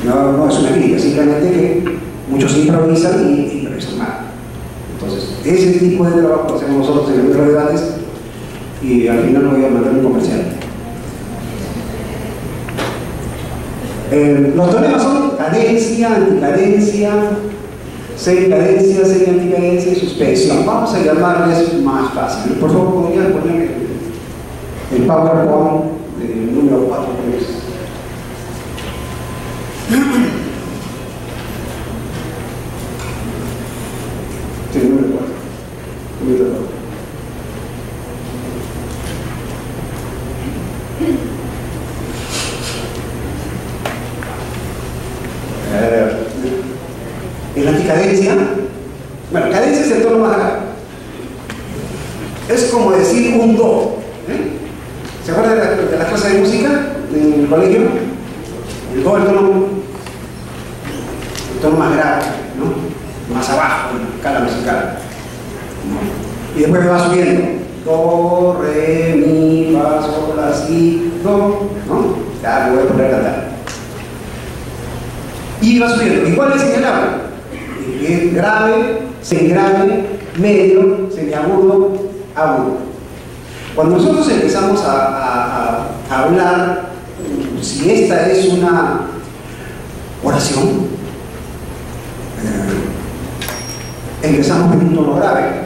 No es una crítica, simplemente que muchos improvisan y improvisan mal. Entonces, ese tipo de trabajo lo hacemos nosotros en el libro de debates, y al final no voy a mandar un comercial. Los tonemas son cadencia, anticadencia, semicadencia, semi-anticadencia y suspensión. Vamos a llamarles más fácil. Por favor, podrían poner el PowerPoint del número 4. Sí, número 4. Número 4. En la anticadencia, bueno, cadencia es el tono más grave. Es como decir un do. ¿Se acuerdan de la clase de música en el colegio? El do es el tono más grave, ¿no? Más abajo, en la escala musical, ¿no? Y después me va subiendo. Do, re, mi, fa, sol, la, si, do, ¿no? Ya me voy a poner a cantar. Y va subiendo. Igual es en el habla. Es grave, semigrave, medio, semiagudo, agudo. Cuando nosotros empezamos a hablar, si esta es oración, empezamos en un tono grave.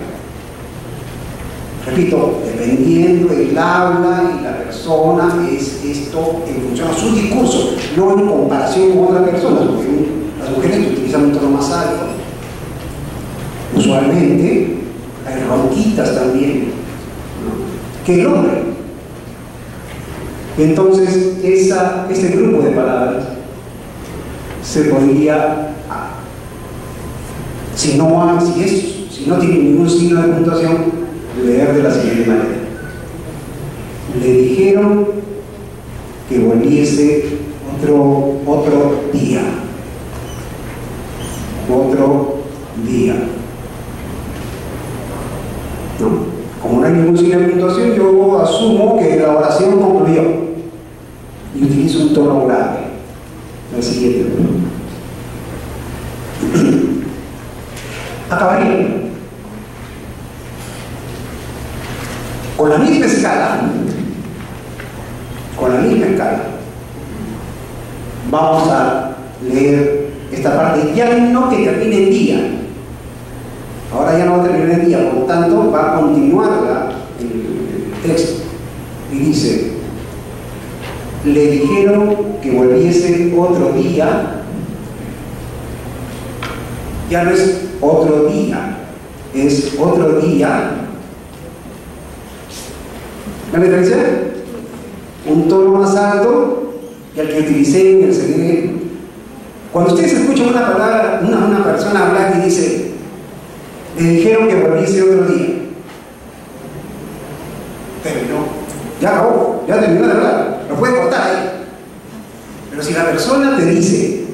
Repito, dependiendo del habla y la persona, es esto en función a su discurso, no en comparación con otras personas, porque las mujeres utilizan un tono más alto. Usualmente hay ronquitas también, ¿no?, que el hombre. Entonces, ese grupo de palabras se podría, si no tiene ningún signo de puntuación, leer de la siguiente manera. Le dijeron que volviese otro día. Otro día. ¿No? Como no hay ningún signo de puntuación, yo asumo que la oración concluyó y utilizo un tono grave. El siguiente. Acabaría con la misma escala. Vamos a leer esta parte, ya no que termine en día. Ahora ya no va a terminar el día, por lo tanto va a continuar el texto. Y dice: le dijeron que volviese otro día. Ya no es otro día, es otro día. ¿Me diferencia? Un tono más alto que el que utilicé en el segundo. Cuando ustedes escuchan una palabra, una persona hablar y dice: le dijeron que volviese otro día. Terminó. Ya acabó. Ya terminó de hablar. Lo puede cortar ahí. Pero si la persona te dice: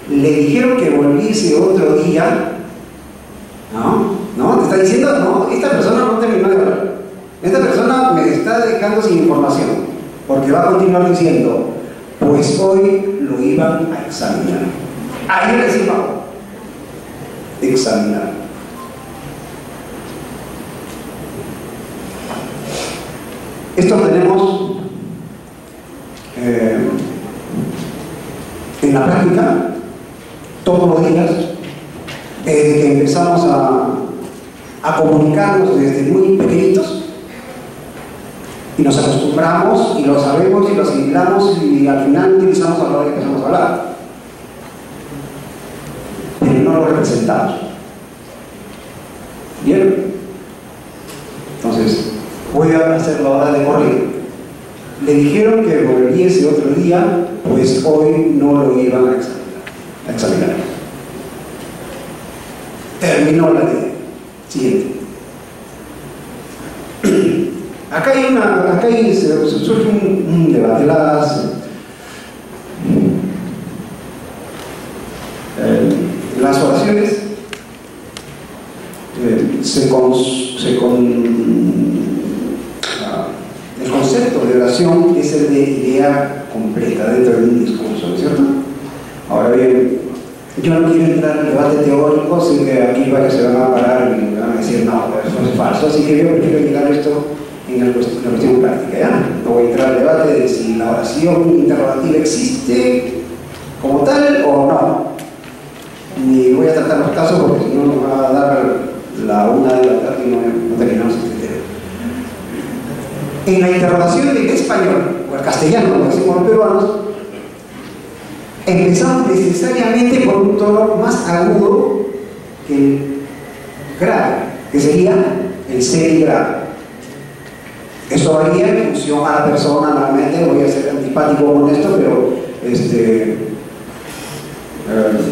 le dijeron que volviese otro día, ¿no? Te está diciendo: no, esta persona no terminó de hablar. Esta persona me está dejando sin información. Porque va a continuar diciendo: pues hoy lo iban a examinar. Ahí le decimos: examinar. Esto tenemos en la práctica todos los días, desde que empezamos a comunicarnos desde muy pequeñitos, y nos acostumbramos y lo sabemos y lo asimilamos, y al final utilizamos a la hora que empezamos a hablar, pero no lo representamos. ¿Bien? Entonces, voy a hacerlo ahora de corrido. Le dijeron que volviese otro día, pues hoy no lo iban a examinar. Terminó la idea. Siguiente. Acá surge un debate. Las oraciones el concepto de oración es el de idea completa dentro de un discurso, ¿no es cierto? Ahora bien, yo no quiero entrar en el debate teórico, sé que aquí varios se van a parar y me van a decir: no, eso es falso, así que yo prefiero llegar esto en la cuestión práctica, ¿ya? No voy a entrar al debate de si la oración interrogativa existe como tal o no, ni voy a tratar los casos porque si no nos va a dar la una de la tarde y no terminamos este tema. En la interrogación del español o el castellano, como decimos los peruanos, empezamos necesariamente por un tono más agudo que el grave, que sería el semi-grave. Eso varía en función a la persona. Normalmente voy a ser antipático con esto, pero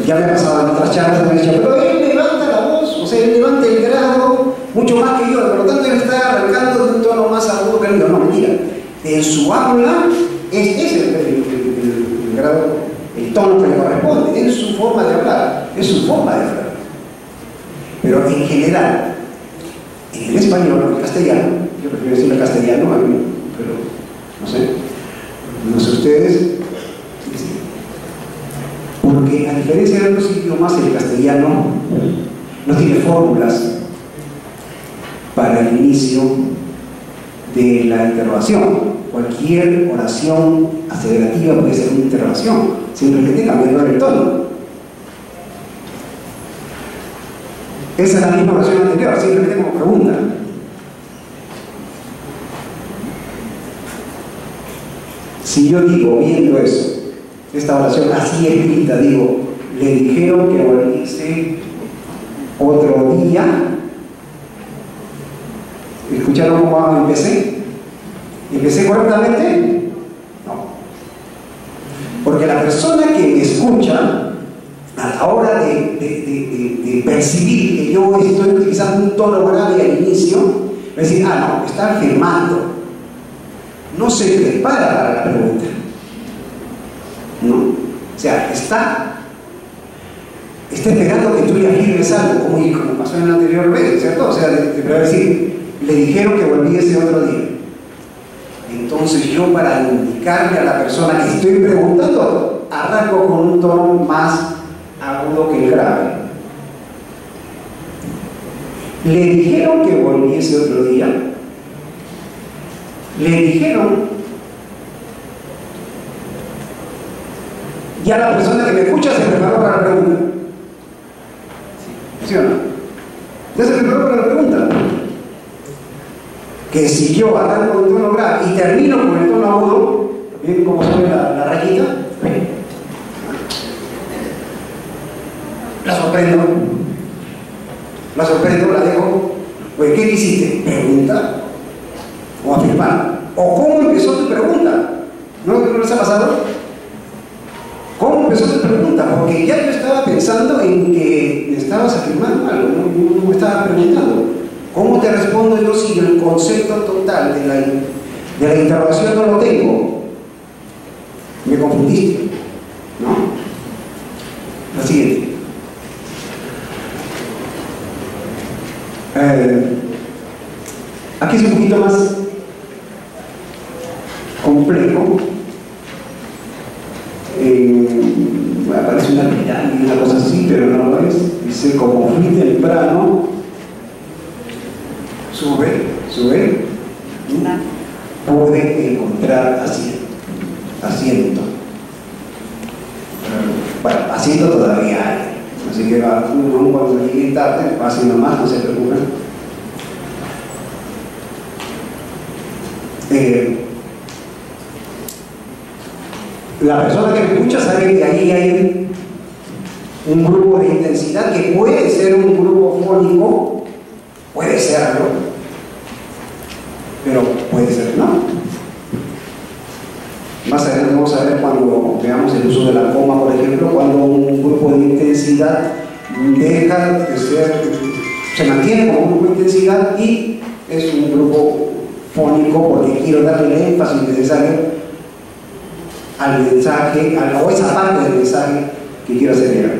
ya me ha pasado en otras charlas, me decía: pero él levanta la voz, o sea, él levanta el grado mucho más que yo, por lo tanto él está arrancando de un tono más agudo que el mío. No, mentira. En su habla es el grado, el tono que le corresponde, es su forma de hablar, Pero en general, en el español, en el castellano, yo prefiero decir el castellano, pero no sé ustedes, porque a diferencia de otros idiomas, el castellano no tiene fórmulas para el inicio de la interrogación. Por cualquier oración aseverativa puede ser una interrogación, simplemente cambiando el tono. Esa es la misma oración anterior, simplemente como pregunta. Si yo digo, viendo eso, esta oración así escrita, digo, le dijeron que volviese otro día. ¿Escucharon cómo empecé? ¿Empecé correctamente? No. Porque la persona que me escucha, a la hora de percibir que yo estoy utilizando un tono grave al inicio, va a decir, no, está afirmando. No se prepara para la pregunta. ¿No? O sea, está esperando que tú le afirmes algo, como pasó en la anterior vez, ¿cierto? O sea, te va a decir, le dijeron que volviese otro día. Entonces yo, para indicarle a la persona que estoy preguntando, arranco con un tono más agudo que el grave. Le dijeron que volviese otro día. Le dijeron. Ya la persona que me escucha se preparó para la pregunta. ¿Sí o no? Ya se preparó para la pregunta. Que si yo arranco con tono grave y termino con el tono agudo, ¿ven cómo sube la rayita? La sorprendo, la dejo. Pues, ¿qué hiciste? ¿Pregunta? ¿O afirmar? ¿O cómo empezó tu pregunta? ¿No les ha pasado? ¿Cómo empezó tu pregunta? Porque ya yo estaba pensando en que me estabas afirmando algo, no me estabas preguntando. ¿Cómo te respondo yo si el concepto total de la interrogación no lo tengo? Me confundiste, ¿no? La siguiente. Aquí es un poquito más complejo. Aparece una pirámide, una cosa así, pero no lo es. Dice, como fui temprano, sube, puede encontrar asiento. Bueno, asiento todavía hay. Así que aún cuando llegue tarde, pasen nomás, no se preocupen. La persona que me escucha sabe que ahí hay un grupo de intensidad que puede ser un grupo fónico, puede serlo, pero puede ser no. Más adelante vamos a ver, cuando veamos el uso de la coma, por ejemplo, cuando un grupo de intensidad deja de ser, se mantiene como un grupo de intensidad y es un grupo fónico, porque quiero darle el énfasis necesario al mensaje, o esa parte del mensaje que quiero hacer llegar.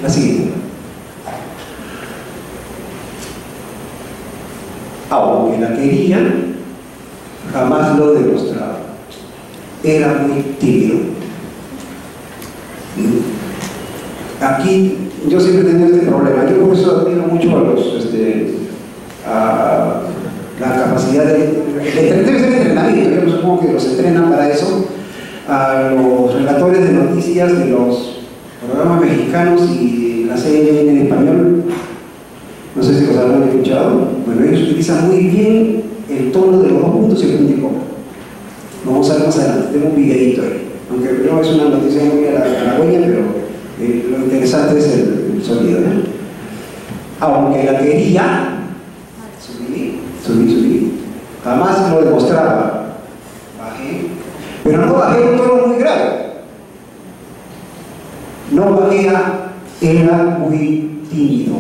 La siguiente. Aunque la quería, jamás lo demostraba. Era muy tímido. Aquí yo siempre he tenido este problema. Yo por eso admiro mucho a la capacidad debe ser entrenamiento. Yo supongo que los entrenan para eso. A los relatores de noticias de los programas mexicanos y la CNN en español, no sé si los habrán escuchado. Bueno, ellos utilizan muy bien el tono de los 2 puntos y el punto y coma. Lo vamos a ver más adelante, tengo un videito ahí, aunque no es una noticia muy halagüeña, pero lo interesante es el sonido, ¿no? Aunque la quería, subí, jamás lo demostraba. Bajé, pero no bajé un tono muy grave. No bajé era muy tímido.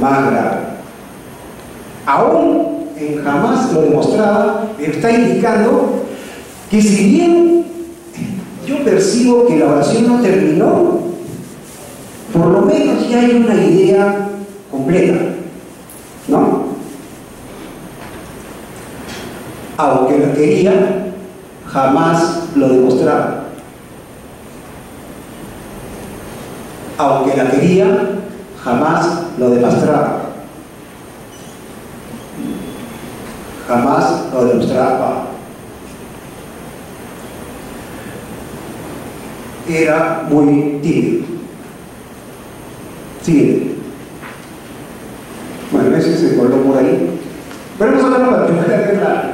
Más grave. Aún en jamás lo demostraba, está indicando que si bien yo percibo que la oración no terminó, por lo menos ya hay una idea completa, ¿no? Aunque lo quería, jamás lo demostraba. Aunque la quería, jamás lo demostraba. jamás lo demostraba. Era muy tímido. Siguiente. Bueno, ese se coló por ahí. Pero vamos a hablar para que vean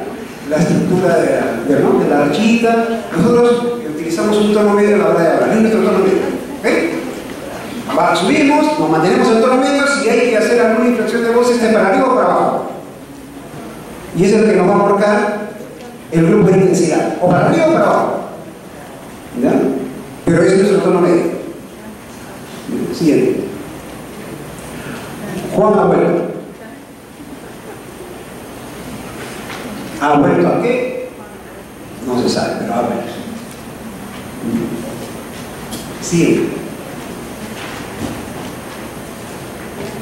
la estructura de la archita. Nosotros utilizamos un tono medio a la hora de hablar. Es nuestro tono medio. ¿Ok? Subimos, nos mantenemos en tono medio. Si hay que hacer alguna inflexión de voz, esté para arriba o para abajo. Y es el que nos va a marcar el grupo de intensidad. O para arriba o para abajo. ¿Ya? Pero ese es nuestro tono medio. Siguiente. Juan ha vuelto. ¿Ha vuelto a qué? No se sabe, pero ha vuelto. Siguiente.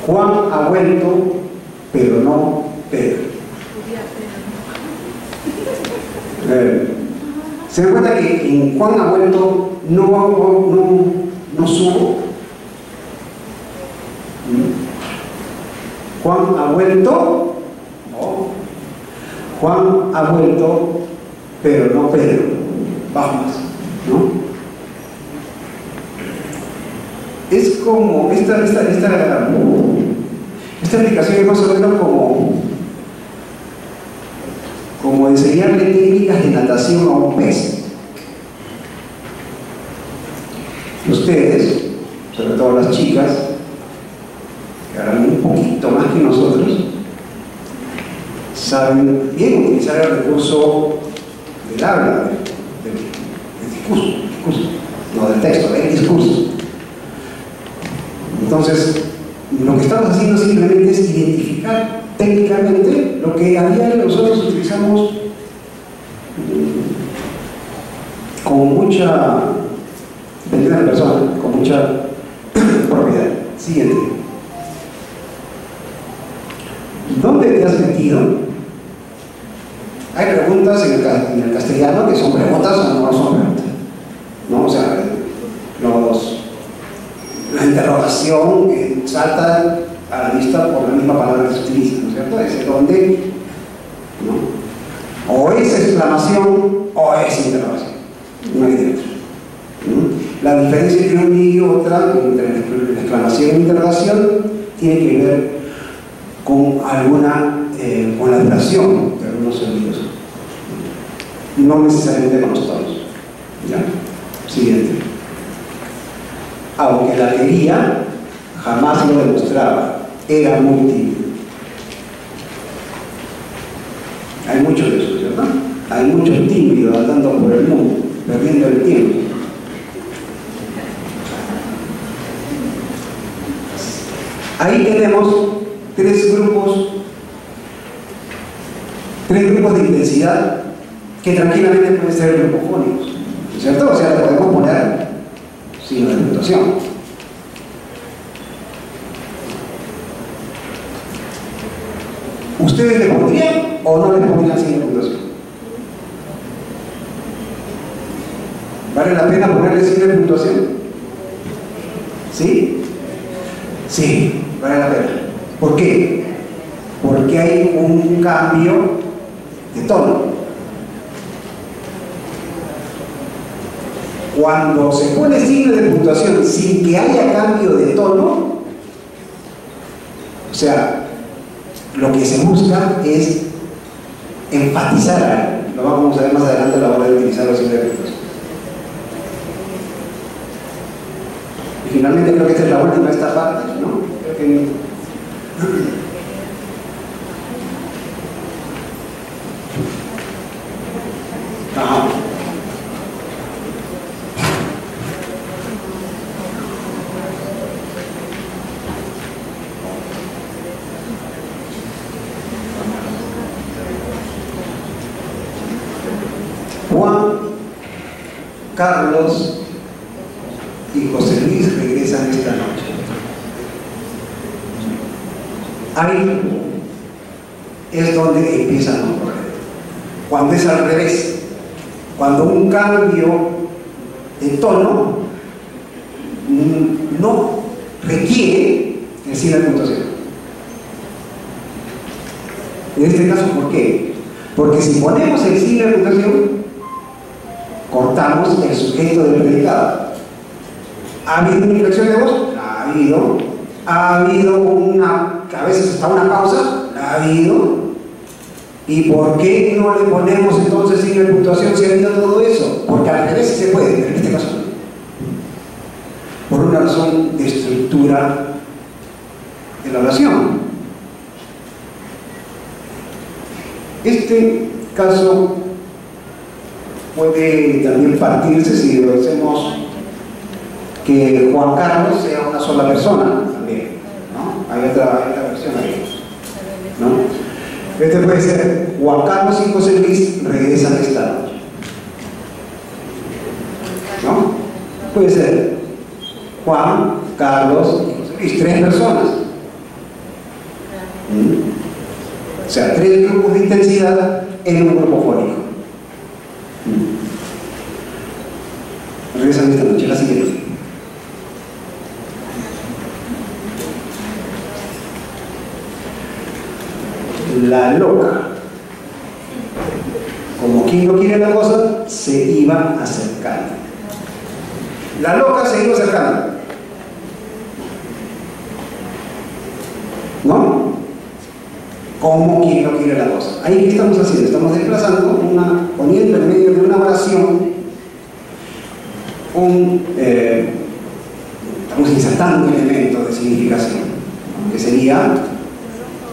Juan ha vuelto, pero no Pedro. ¿Se dan cuenta que en Juan ha vuelto no subo? Juan ha vuelto, no. Juan ha vuelto, pero no Pedro. Bajo más, ¿no? Es como esta aplicación es más o menos como enseñarle técnicas de natación a un pez. Ustedes, sobre todo las chicas, que harán un poquito más que nosotros, saben bien utilizar el recurso del habla, del discurso, no del texto, del discurso. Entonces, lo que estamos haciendo simplemente es identificar técnicamente lo que a diario nosotros utilizamos con mucha, depende de la persona, con mucha propiedad. Siguiente. ¿Dónde te has metido? Hay preguntas en el castellano que son preguntas o no son preguntas, ¿no? O sea, la interrogación salta a la vista por la misma palabra que se utiliza, ¿no es cierto? Es ¿dónde? ¿No? O es exclamación o es interrogación. No hay de otro. La diferencia entre una y otra, entre la exclamación e interrogación, tiene que ver con con la duración de algunos sonidos, no necesariamente con los tonos. ¿Ya? Siguiente. Aunque la quería, jamás lo demostraba, era muy tímido. Hay muchos de esos, ¿verdad? Hay muchos tímidos andando por el mundo, perdiendo el tiempo. Ahí tenemos tres grupos de intensidad que tranquilamente pueden ser grupos fónicos, ¿cierto? O sea, le podemos poner signo de puntuación. ¿Ustedes le pondrían o no le pondrían signo de puntuación? ¿Vale la pena ponerle signo de puntuación? ¿Sí? Sí, vale la pena. ¿Por qué? Porque hay un cambio de tono. Cuando se pone signo de puntuación sin que haya cambio de tono, o sea, lo que se busca es enfatizar algo. Lo vamos a ver más adelante a la hora de utilizar los signos de puntuación. Y finalmente creo que esta es la última de esta parte, ¿no? Creo que... Ajá. Juan, Carlos y José Luis regresan esta noche. Ahí es donde empiezan los problemas. Cuando es al revés, cuando un cambio de tono no requiere el signo de puntuación. En este caso, ¿por qué? Porque si ponemos el signo de puntuación, cortamos el sujeto del predicado. ¿Ha habido una inflexión de voz? La ha habido. ¿Ha habido a veces hasta una pausa? La ha habido. ¿Y por qué no le ponemos entonces signo de puntuación si ha habido todo eso? Porque al revés sí se puede, pero en este caso no. Por una razón de estructura de la oración. Este caso puede también partirse si hacemos que Juan Carlos sea una sola persona también, ¿no? Hay otra versión ahí, ¿no? Este puede ser Juan Carlos y José Luis regresan esta noche, ¿no? Puede ser Juan, Carlos y José Luis, 3 personas. O sea, 3 grupos de intensidad en un grupo fónico. Regresan esta noche, la siguiente. La loca, como quien no quiere la cosa, se iba acercando. La loca se iba acercando, ¿no? Como quien no quiere la cosa. Ahí, ¿qué estamos haciendo? Estamos desplazando, poniendo en medio de una oración estamos insertando un elemento de significación, ¿no? Que sería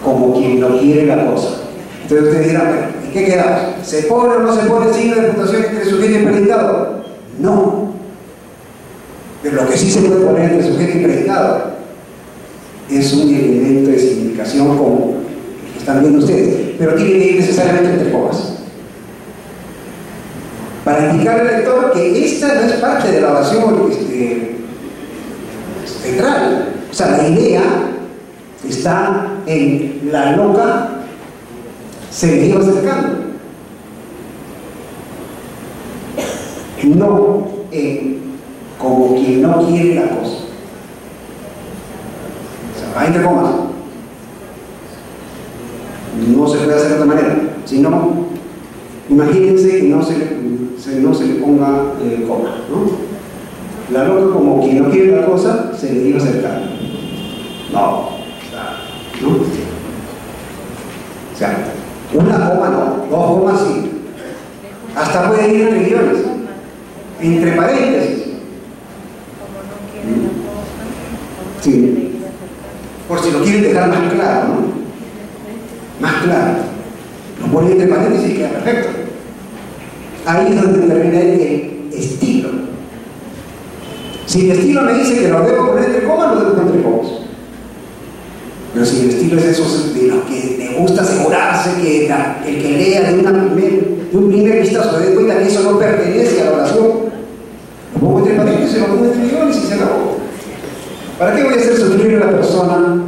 como quien no quiere la cosa. Entonces ustedes dirán, bueno, ¿y qué quedamos? ¿Se pone o no se pone el signo de puntuación entre sujeto y predicado? No. Pero lo que sí se puede poner entre sujeto y predicado es un elemento de significación como el que están viendo ustedes, pero tiene que ir necesariamente entre comas. Para indicar al lector que esta no es parte de la oración central. O sea, la idea está en la loca se le iba acercando, no en como quien no quiere la cosa. O sea, va entre comas. No se puede hacer de otra manera. Si no, imagínense que no se le ponga coma, ¿no? La loca como quien no quiere la cosa se le iba acercando. No. ¿No? O sea, una coma no, 2 comas sí. Hasta puede ir entre guiones, entre paréntesis. Sí. Por si lo quieren dejar más claro, ¿no? Más claro. Lo pone entre paréntesis y queda perfecto. Ahí es donde termina el estilo. Si el estilo me dice que lo debo poner entre comas, lo debo poner entre comas. Pero si el estilo es esos de los que le gusta asegurarse que el que lea de un primer vistazo se dé cuenta que eso no pertenece a la oración, lo pongo entre paréntesis, lo pongo entre guiones y se acabó. ¿Para qué voy a hacer sufrir a la persona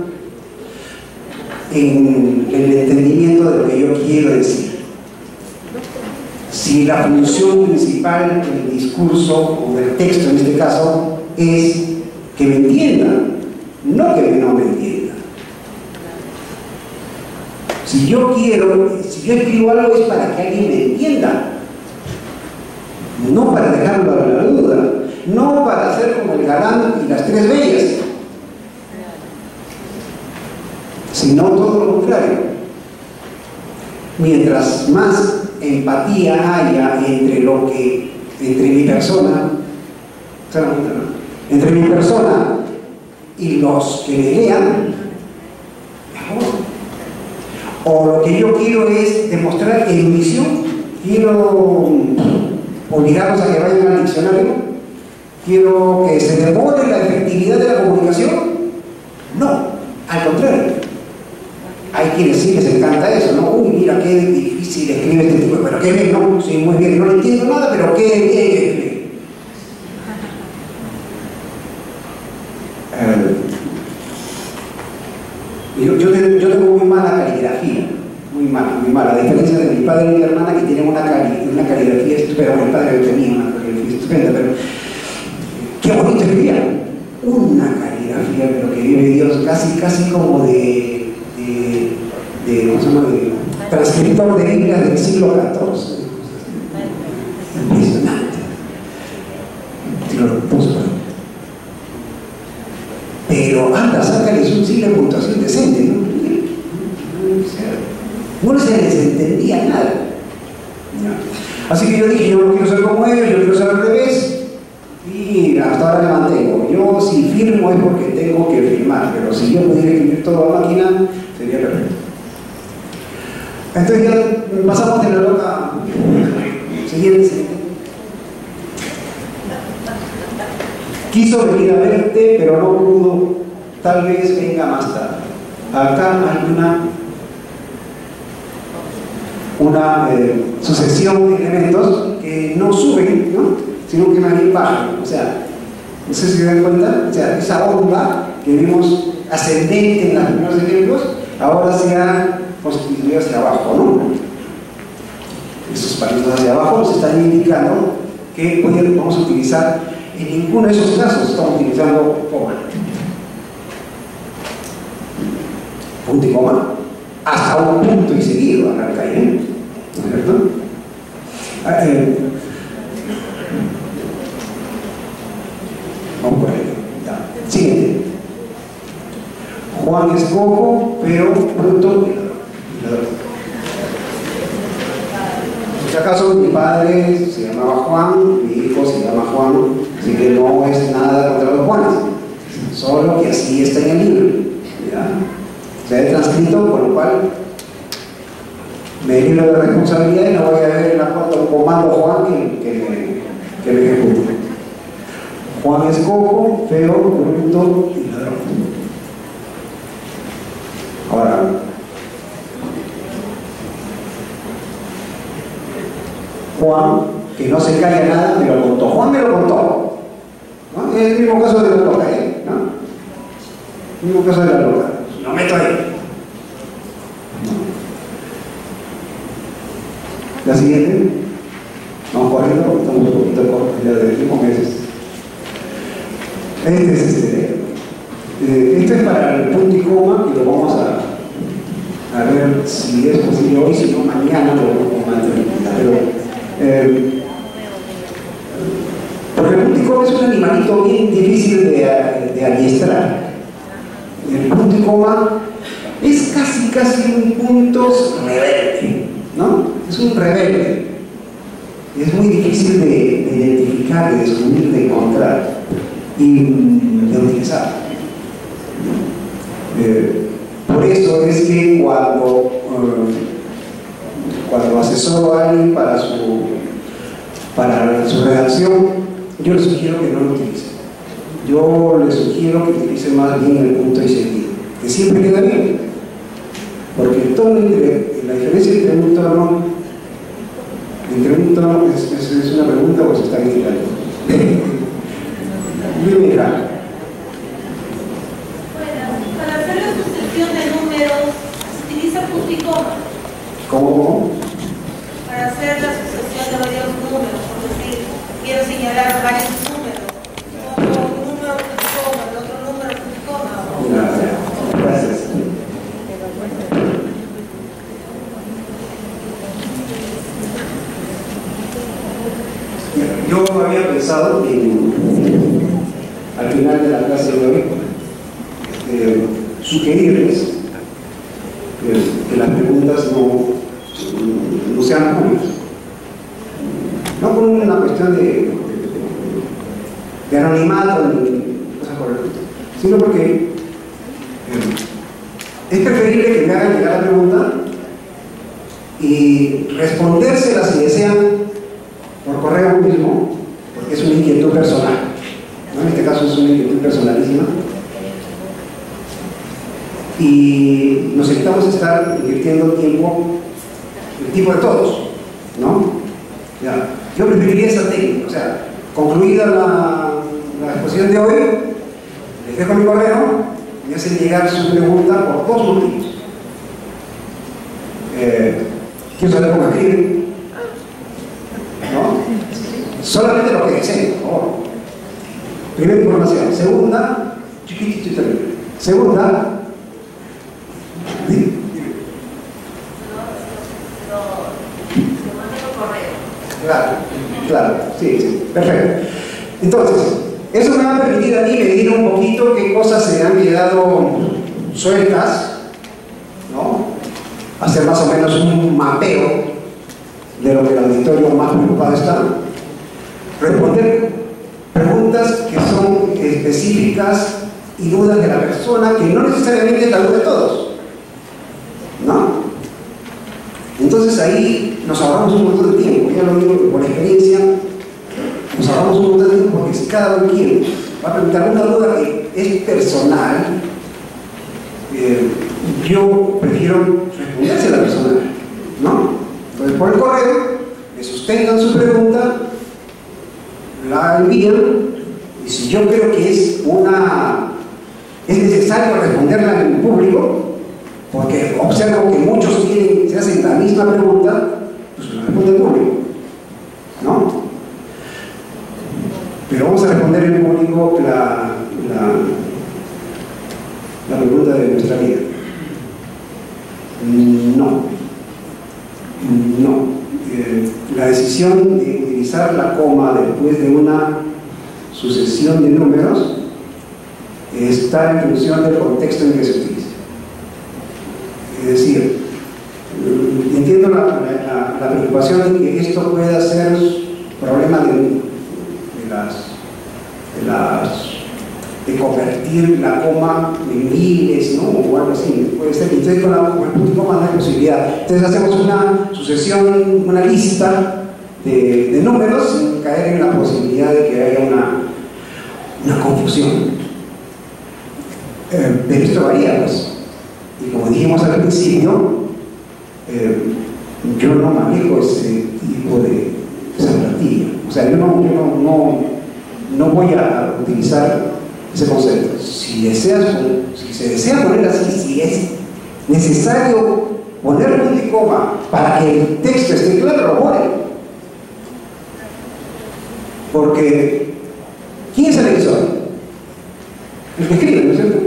en el entendimiento de lo que yo quiero decir? Si la función principal del discurso o del texto en este caso es que me entiendan, no que no me entiendan. Si yo escribo algo es para que alguien me entienda, no para dejarlo a la duda, no para hacer como el galán y las 3 bellas, sino todo lo contrario. Mientras más empatía haya entre mi persona, entre mi persona y los que me lean, mejor. O lo que yo quiero es demostrar erudición, quiero obligarlos a que vayan al diccionario, quiero que se demore la efectividad de la comunicación. No, al contrario. Hay quienes sí les encanta eso, ¿no? Uy, mira qué difícil escribe este tipo, pero qué bien, ¿no? Sí, muy bien, no le entiendo nada, pero qué bien escribe. Yo tengo muy mala caligrafía, muy mala, a diferencia de mi padre y mi hermana que tienen una caligrafía estupenda. Bueno, mi padre tenía una caligrafía estupenda, pero qué bonito escribía. Una caligrafía, pero que vive Dios, casi como ¿cómo se llama? transcriptor de Biblia del siglo XIV. Impresionante. Te lo puso. Pero anda, sácales un siglo de puntuación decente, ¿no? No se les entendía nada. Así que yo dije, yo no quiero ser como ellos, yo quiero ser al revés. Y hasta ahora me mantengo. Yo si firmo es porque tengo que firmar, pero si yo pudiera escribir todo a máquina, sería perfecto. Entonces ya pasamos de la nota siguiente. Quiso venir a verte, pero no pudo. Tal vez venga más tarde. Acá hay una sucesión de elementos que no suben, ¿no? Sino que más bien bajan. O sea, no sé si se dan cuenta, o sea, esa onda que vimos ascendente en los primeros ejemplos, ahora se ha constituido hacia abajo, ¿no? Esos palitos hacia abajo nos están indicando que hoy vamos a utilizar, en ninguno de esos casos estamos utilizando coma. Punto y coma, hasta un punto y seguido arranca ahí, ¿no es cierto? Vamos por ahí. Ya. Siguiente. Juan es cojo, pero bruto y ladrón. Por si acaso mi padre se llamaba Juan, mi hijo se llama Juan, así que no es nada contra los Juanes, solo que así está en el libro. ¿Ya? Se ha transcrito, por lo cual me libro de responsabilidad y no voy a ver en la cuenta un comando Juan que me ejecute. Juan es cojo, feo, bruto y ladrón. Ahora, Juan, que no se calla nada, me lo contó. Juan me lo contó, ¿no? Es el mismo caso de la loca, ¿no? El mismo caso de la loca. Lo meto ahí. La siguiente. Vamos corriendo, estamos un poquito cortos ya de 5 meses. Esto es para el punto y coma, y lo vamos a ver si es posible hoy, si no mañana lo vamos a mantener. Porque el punto y coma es un animalito bien difícil de adiestrar. El punto y coma es casi un punto rebelde, ¿no? Es un rebelde. Es muy difícil de identificar, de descubrir, de encontrar y de utilizar. Por eso es que cuando asesoro a alguien para su redacción, yo le sugiero que no lo utilice. Yo le sugiero que utilice más bien el punto y seguido, que siempre queda bien, porque la diferencia entre un tono es una pregunta o se está vigilando. Mira. Para hacer la sucesión de números se utiliza punto y coma. ¿Cómo? Para hacer la sucesión de varios números, por decir, quiero señalar varios números. Un número punto y coma, el otro número punto y coma. Gracias. Yo había pensado al final de la clase de hoy sugerirles que las preguntas no sean públicas, no por una cuestión de anonimato ni cosas por el estilo, sino porque es preferible que me hagan llegar la pregunta y respondérsela si desean por correo mismo, porque es una inquietud personal, ¿no? En este caso es una inquietud personalísima, y nos evitamos estar invirtiendo el tiempo de todos, ¿no? Ya. Yo preferiría esa técnica, o sea, concluida la exposición de hoy, les dejo mi correo, me hacen llegar su pregunta por 2 motivos. Quiero saber cómo escriben, ¿no? Solamente lo que deseen, por favor. Primera información. Segunda, chiquitito y terrible. Segunda, Sí, sí, perfecto. Entonces, eso me va a permitir a mí medir un poquito qué cosas se han quedado sueltas, ¿no? Hacer más o menos un mapeo de lo que el auditorio más preocupado está. Responder preguntas que son específicas y dudas de la persona, que no necesariamente es la duda de todos, ¿no? Entonces ahí nos ahorramos un montón de tiempo, ya lo digo por experiencia, nos ahorramos un montón de tiempo porque si cada quien va a preguntar una duda que es personal, yo prefiero responderse a la persona, ¿no? Entonces por el correo le sustentan su pregunta, la envían, y si yo creo que es necesario responderla en público, porque observo que muchos se hacen la misma pregunta, pues la responde en público, ¿no? Pero vamos a responder en público la pregunta de nuestra vida. No. La decisión de utilizar la coma después de una sucesión de números está en función del contexto en que se utiliza. Es decir, entiendo la preocupación de que esto pueda ser problema de convertir la coma en miles, ¿no? O algo así. Puede ser que entonces con el punto y coma no hay posibilidad. Entonces hacemos una sucesión, una lista de números sin caer en la posibilidad de que haya una confusión. Pero esto varía, pues. Y como dijimos al principio, yo no manejo ese tipo de plantilla. O sea, yo no voy a utilizar ese concepto. Si se desea poner así, si es necesario poner punto y coma para que el texto esté claro, lo pone. Porque, ¿quién es el emisor? El que escribe, ¿no es cierto?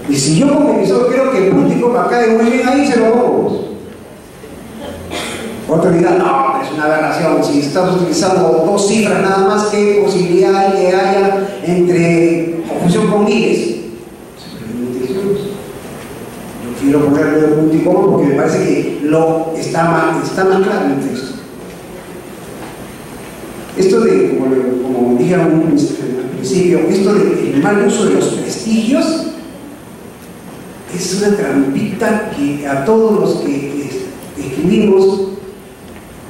Y si yo como emisor creo que el punto y coma cae muy bien ahí, se lo pongo. Otro dirá, no, es una aberración, si estamos utilizando dos cifras nada más, ¿qué posibilidad hay que haya entre confusión con miles? Yo quiero ponerle el punto y coma porque me parece que está más claro en el texto. Esto de, como dije al principio, esto del mal uso de los prestigios es una trampita que a todos los que escribimos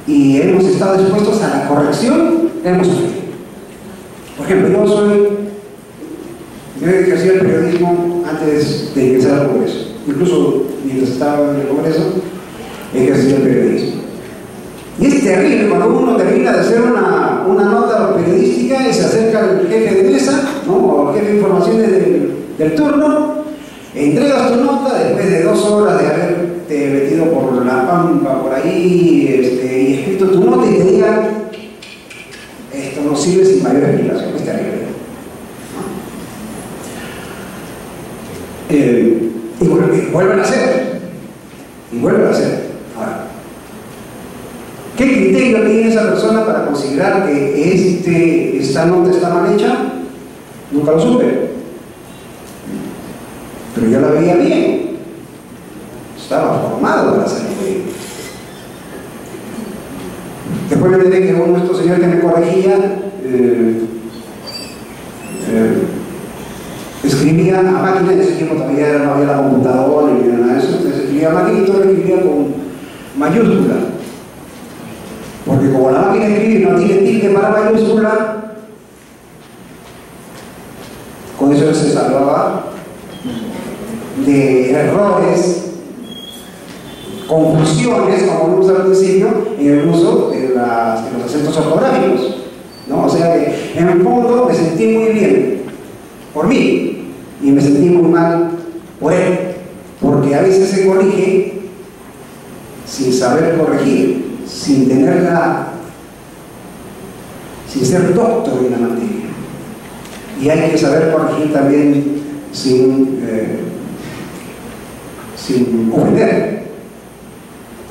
y hemos estado dispuestos a la corrección, hemos sufrido. Por ejemplo, yo ejercí el periodismo antes de ingresar al Congreso. Incluso mientras estaba en el Congreso, ejercí el periodismo. Y es terrible cuando uno termina de hacer una nota periodística y se acerca al jefe de mesa, ¿no? O al jefe de informaciones del turno, entregas tu nota después de 2 horas de haberte metido por la pampa, por ahí, y escrito tu nota y te digan, esto no sirve sin mayor explicación. Es terrible. Y vuelven a hacer. Ahora, ¿qué criterio tiene esa persona para considerar que esta nota está mal hecha? Nunca lo supe. Pero yo la veía bien. Estaba formado para hacerlo bien. Después me enteré que uno de estos señores que me corregía escribía a máquina. En ese tiempo todavía no había la computadora ni nada de eso. Entonces escribía a máquina y todo lo escribía con mayúscula. Porque como la máquina escribe y no tiene tilde para mayúscula, con eso se salvaba de errores, confusiones, como vimos al principio, en el uso de los acentos ortográficos, ¿no? O sea que en el fondo me sentí muy bien por mí y me sentí muy mal por él, porque a veces se corrige sin saber corregir, sin ser doctor en la materia. Y hay que saber corregir también sin ofender.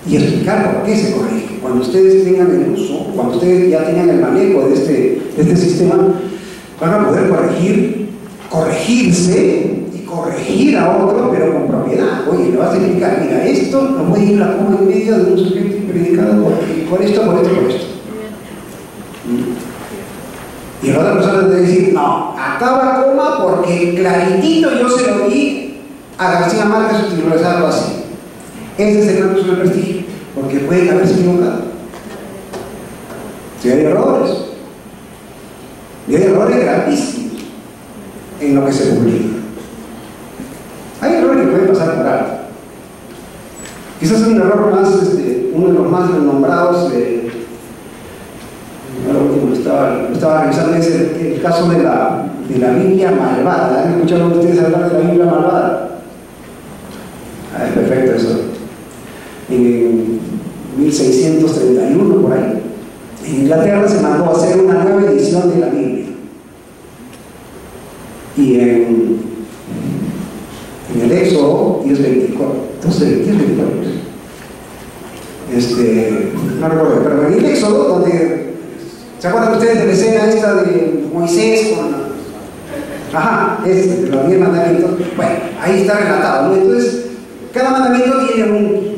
y explicar por qué se corrige. Cuando ustedes tengan el uso, cuando ustedes ya tengan el manejo de este sistema, van a poder corregirse y corregir a otro, pero con propiedad. Oye, le vas a explicar, mira, esto no puede ir la coma en medio de un sujeto predicado por esto. Y la otra persona debe decir, no, acá va coma porque claritito yo se lo di a García Márquez utilizarlo así. Ese es el gran uso del prestigio, porque pueden haberse equivocado. Si hay errores, y hay errores gravísimos en lo que se publica. Hay errores que pueden pasar por alto. Quizás un error más, uno de los más renombrados, lo último estaba revisando, es el caso de la Biblia malvada. ¿Han escuchado ustedes hablar de la Biblia malvada? Es perfecto eso. En 1631, por ahí, en Inglaterra se mandó a hacer una nueva edición de la Biblia. Y en el Éxodo 10:24, entonces 10:24, no recuerdo, pero en el Éxodo, donde ¿se acuerdan ustedes de la escena esta de Moisés con de los 10 mandamientos? Bueno, ahí está relatado, ¿no? Entonces, cada mandamiento tiene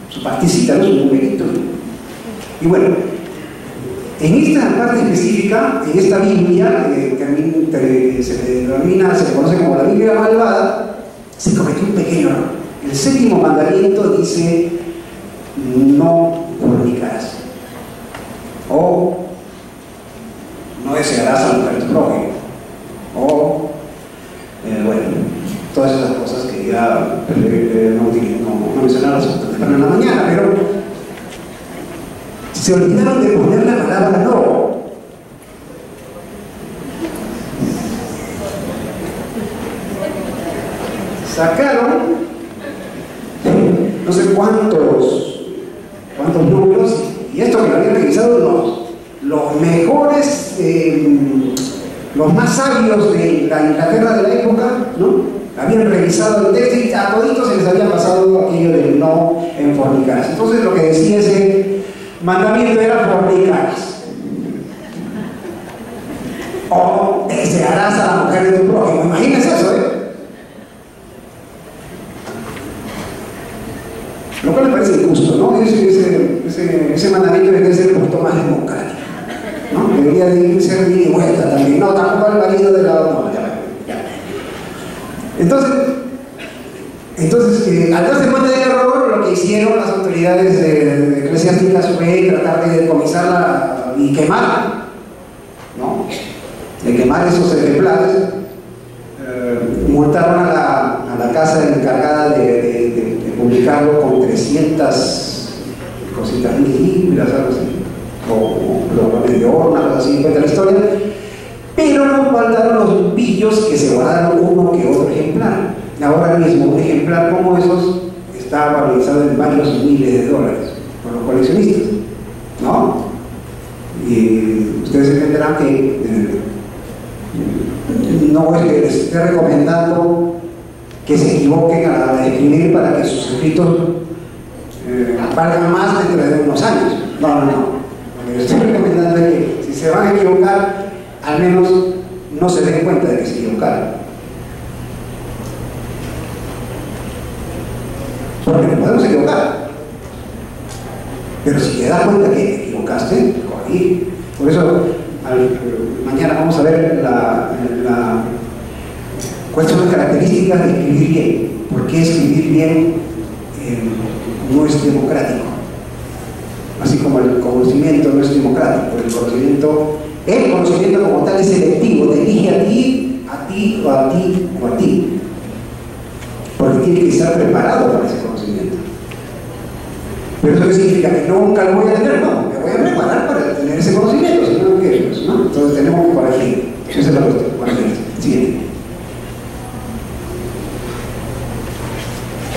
su partecita, ¿no? Su numerito. Y bueno, en esta parte específica, en esta Biblia, se le conoce como la Biblia malvada, se cometió un pequeño error. El 7º mandamiento dice: no fornicarás. O no desearás a la mujer de tu prójimo. O, bueno, todas esas cosas que ya no mencionarlas temprano en la mañana, pero se olvidaron de poner la palabra no. Sacaron no sé cuántos números, y esto que lo habían revisado los mejores, los más sabios de la Inglaterra de la época, ¿no? Habían revisado el texto y a toditos se les había pasado aquello del no en fornicarás. Entonces lo que decía ese mandamiento era: fornicarás. O desearás a la mujer de tu prójimo. Imagínense eso, Lo cual me parece injusto, ¿no? Ese mandamiento debería ser un poquito más democrático, ¿no? Debería de ser de vuelta también. No, tampoco al marido de la... No, ya. Entonces, al darse cuenta del error, lo que hicieron las autoridades eclesiásticas fue tratar de decomisarla y quemarla, ¿no? De quemar esos ejemplares. Multaron a la casa encargada de publicarlo con 300 cositas, 1000 libras, algo así, o bloques de oro, algo así, cuenta la historia. Pero no faltaron los pillos que se guardaron uno que otro ejemplar. Ahora mismo un ejemplar como esos está valorizado en varios miles de dólares por los coleccionistas, ¿no? Y ustedes entenderán que no es que les esté recomendando que se equivoquen a la hora de escribir para que sus escritos valgan más dentro de unos años. No. Lo que les estoy recomendando es que si se van a equivocar, al menos no se den cuenta de que se equivocaron. Porque nos podemos equivocar, pero si te das cuenta que te equivocaste, corregir. Por eso mañana vamos a ver cuáles son las características de escribir bien. ¿Por qué escribir bien no es democrático? Así como el conocimiento no es democrático. El conocimiento como tal es selectivo, te elige a ti o a ti o a ti, porque tiene que estar preparado para ese conocimiento. Pero eso no significa que nunca lo voy a tener, no, me voy a preparar para tener ese conocimiento, si no queremos, ¿no? Entonces tenemos que corregir. Esa es la cuestión, corregir. Siguiente.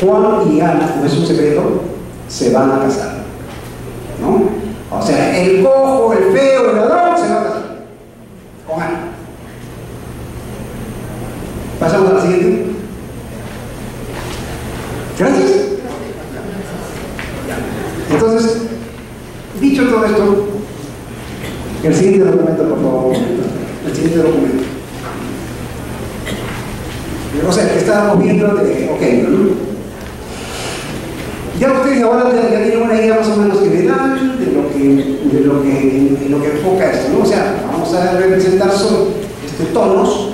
Juan y Ana, no es un secreto, se van a casar, ¿no? O sea, el cojo, el feo, el ladrón se va a casar con Ana. Pasamos a la siguiente. Gracias. por favor, el siguiente documento. O sea, que estábamos viendo de, ok, ¿no? Ya ustedes ahora ya tienen una idea más o menos general de lo que enfoca esto, ¿no? O sea, vamos a representar tonos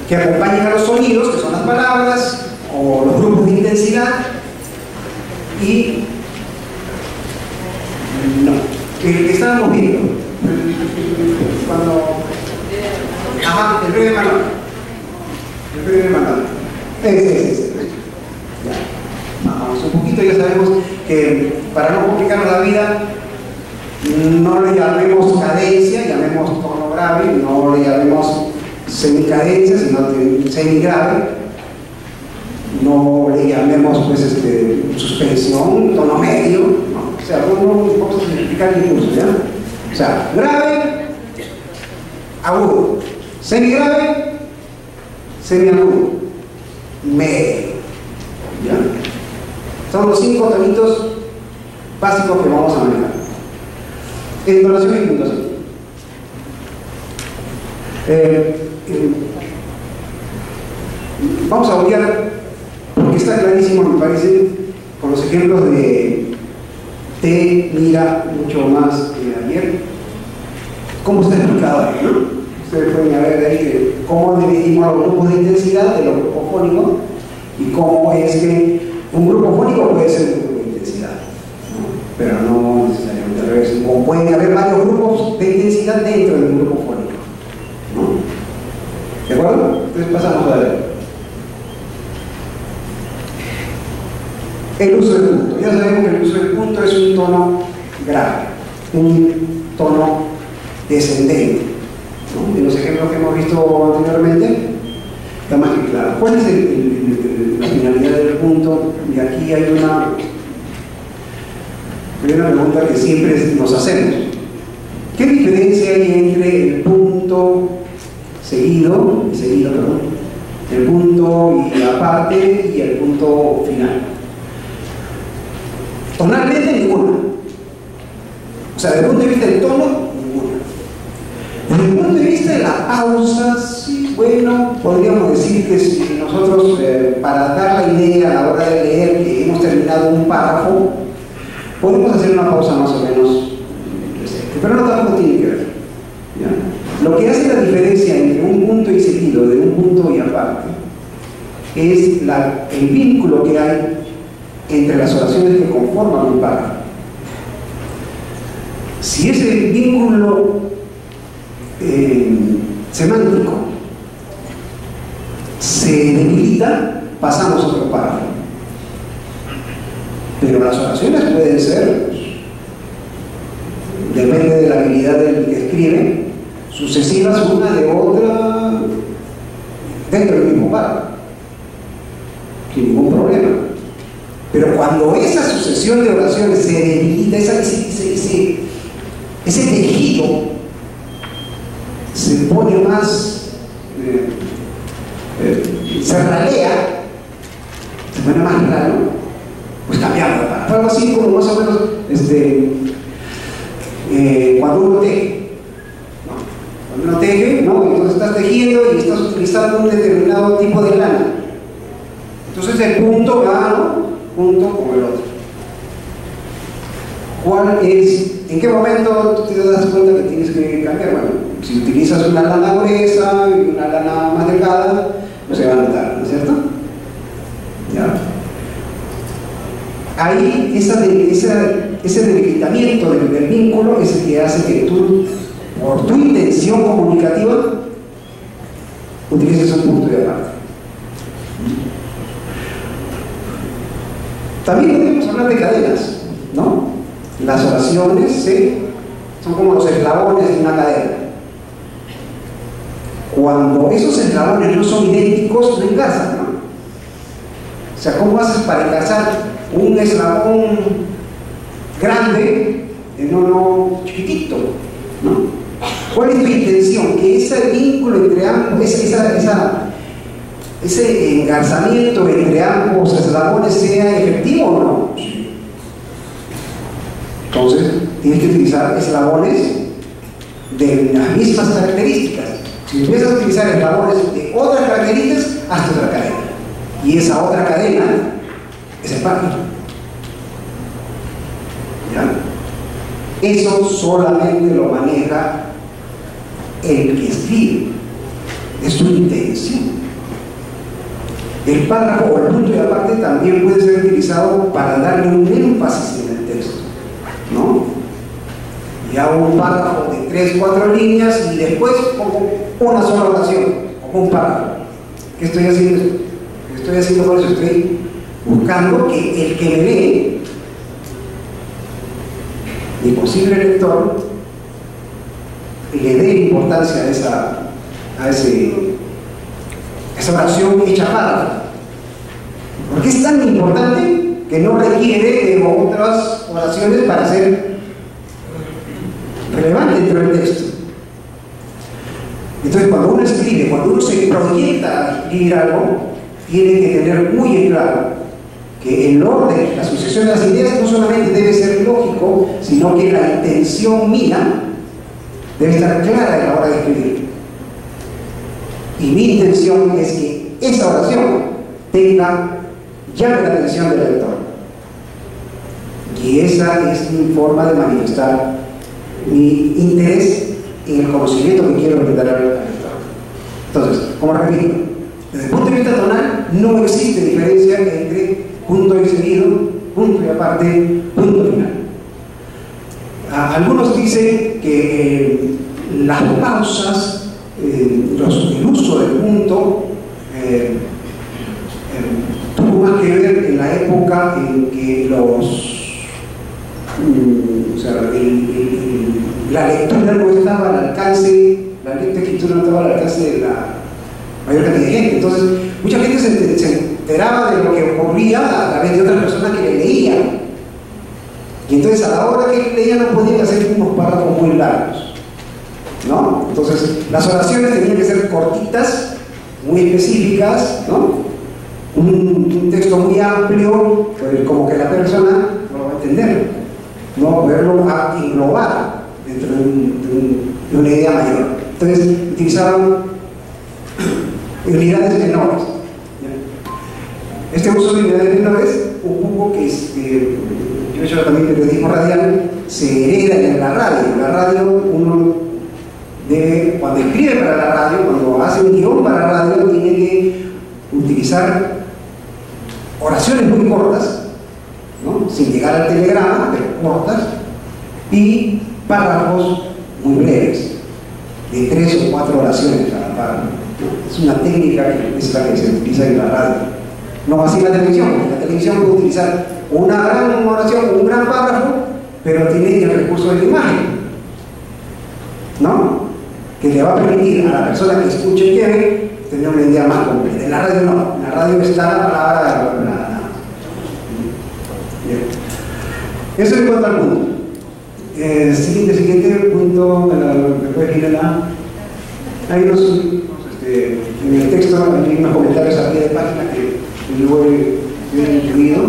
que acompañan a los sonidos, que son las palabras o los grupos de intensidad, y no, que estábamos viendo cuando el breve manual. El breve manual. Vamos un poquito, ya sabemos que para no complicarnos la vida, no le llamemos cadencia, llamemos tono grave, no le llamemos semicadencia, sino semigrave, no le llamemos pues, suspensión, tono medio, ¿no? O sea, vamos a simplificar el curso, ¿ya? O sea, grave, agudo, semigrave, semiagudo, medio, ¿ya? Son los 5 tonitos básicos que vamos a manejar. Entonación y puntuación. Vamos a voltear, porque está clarísimo, me parece, con los ejemplos de T, mira, mucho más que ayer. ¿Cómo está explicado ahí, no? Ustedes pueden ver ahí cómo dividimos los grupos de intensidad de los grupos fónicos y cómo es que un grupo fónico puede ser un grupo de intensidad, ¿no? Pero no necesariamente al revés. O pueden haber varios grupos de intensidad dentro del grupo fónico, ¿no? ¿De acuerdo? Entonces pasamos a ver. El uso del punto. Ya sabemos que el uso del punto es un tono grave, un tono descendente, ¿no? En los ejemplos que hemos visto anteriormente, está más que claro. ¿Cuál es la finalidad del punto? Y aquí hay una pregunta que siempre nos hacemos. ¿Qué diferencia hay entre el punto seguido, el punto y aparte y el punto final? Tonalmente ninguna. O sea, desde el punto de vista del tono, ninguna. Desde el punto de vista de la pausa, sí, bueno, podríamos decir que si nosotros, para dar la idea a la hora de leer que hemos terminado un párrafo, podemos hacer una pausa más o menos presente, pero no tampoco tiene que ver, ¿ya? Lo que hace la diferencia entre un punto y seguido de un punto y aparte es el vínculo que hay entre las oraciones que conforman un párrafo. Si ese vínculo semántico se debilita, pasamos a otro párrafo. Pero las oraciones pueden ser, depende de la habilidad del que escribe, sucesivas una de otra dentro del mismo párrafo, sin ningún problema. Pero cuando esa sucesión de oraciones se debilita, ese tejido se pone más, se ralea, se pone más raro, pues cambiamos de párrafo. Algo así como más o menos cuando uno teje, ¿no? Cuando uno teje, ¿no? Entonces estás tejiendo y estás utilizando un determinado tipo de lana. Entonces el punto va, ¿no? Junto con el otro. ¿Cuál es? ¿En qué momento tú te das cuenta que tienes que cambiar? Bueno, si utilizas una lana gruesa y una lana más delgada, no se va a notar, ¿no es cierto? ¿Ya? Ahí ese debilitamiento del vínculo es el que hace que tú, por tu intención comunicativa, utilices un punto de aparte. También podemos hablar de cadenas, ¿no? Las oraciones, ¿sí?, son como los eslabones de una cadena. Cuando esos eslabones no son idénticos, no encasan, ¿no? O sea, ¿cómo haces para encajar un eslabón grande en uno chiquitito, ¿no? ¿Cuál es tu intención? Que ese vínculo entre ambos, ese engarzamiento entre ambos eslabones sea efectivo o no. Entonces, tienes que utilizar eslabones de las mismas características. Si empiezas a utilizar eslabones de otras características, hazte otra cadena. Y esa otra cadena es el párrafo. ¿Ya? Eso solamente lo maneja el que escribe. Es su intención. El párrafo o el punto y aparte también puede ser utilizado para darle un énfasis en el texto, ¿no? Y hago un párrafo de 3 o 4 líneas y después pongo una sola oración, como un párrafo. ¿Qué estoy haciendo? Estoy haciendo por eso, estoy buscando que el que me lee, mi posible lector, le dé importancia a esa oración hecha párrafo. Porque es tan importante que no requiere de otras oraciones para ser relevante dentro del texto. Entonces, cuando uno escribe, cuando uno se proyecta a escribir algo, tiene que tener muy en claro que el orden, la sucesión de las ideas no solamente debe ser lógico, sino que la intención mía debe estar clara a la hora de escribir. Y mi intención es que esa oración llame la atención del lector. Y esa es mi forma de manifestar mi interés en el conocimiento que quiero brindar al lector. Entonces, como repito, desde el punto de vista tonal no existe diferencia entre punto y seguido, punto y aparte, punto final. Algunos dicen que las pausas, el uso del punto tuvo más que ver en la época en que la lectura no estaba al alcance, la escritura no estaba al alcance de la mayor cantidad de gente. Entonces, mucha gente se enteraba de lo que ocurría a través de otras personas que le leían. Y entonces, a la hora que leían, no podían hacer unos párrafos muy largos, ¿no? Entonces, las oraciones tenían que ser cortitas, muy específicas, ¿no? Un texto muy amplio, pues como que la persona no lo va a entender, no poderlo englobar dentro de una idea mayor. Entonces, utilizaban unidades menores. Este uso de unidades menores, un poco que yo he hecho también periodismo radial, se hereda en la radio. La radio, uno debe, cuando escribe para la radio, cuando hace un guión para la radio, tiene que utilizar oraciones muy cortas, ¿no? Sin llegar al telegrama, pero cortas, y párrafos muy breves, de 3 o 4 oraciones cada párrafo. Es una técnica que es la que se utiliza en la radio. No así en la televisión, porque la televisión puede utilizar una gran oración, un gran párrafo, pero tiene el recurso de la imagen, ¿no? Que le va a permitir a la persona que escuche y que ve tener una idea más completa. En la radio no, en la radio está la palabra nada. Bien. Eso en cuanto al punto. Siguiente punto, después viene hay unos en el texto hay unos comentarios a pie de página que yo he incluido,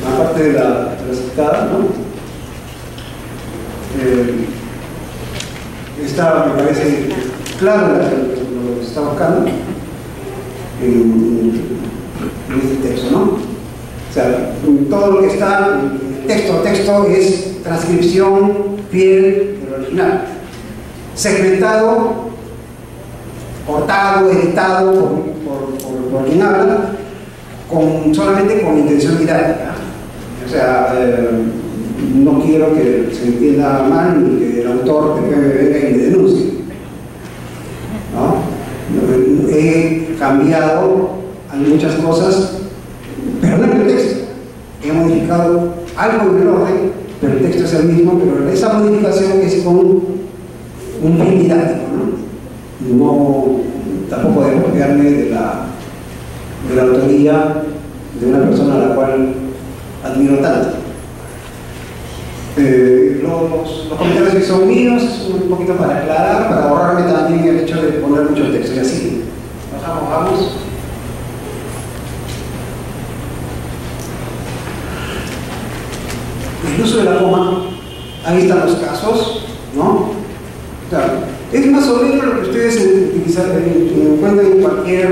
aparte de la citada, ¿no? Está, me parece claro lo que se está buscando en este texto, ¿no? O sea, todo lo que está texto es transcripción fiel del original, segmentado, cortado, editado por quien habla, solamente con intención didáctica. O sea, no quiero que se entienda mal ni que el autor venga y me denuncie, ¿no? He cambiado muchas cosas, pero no en el texto. He modificado algo en el orden, pero el texto es el mismo, pero esa modificación es con un fin didáctico, ¿no? Tampoco debo copiarme de la autoría de una persona a la cual admiro tanto. Los comentarios que son míos, un poquito para aclarar, para ahorrarme también el hecho de poner mucho texto. Y así, vamos. El uso de la coma, ahí están los casos, ¿no? O sea, es más o menos lo que ustedes encuentran en cualquier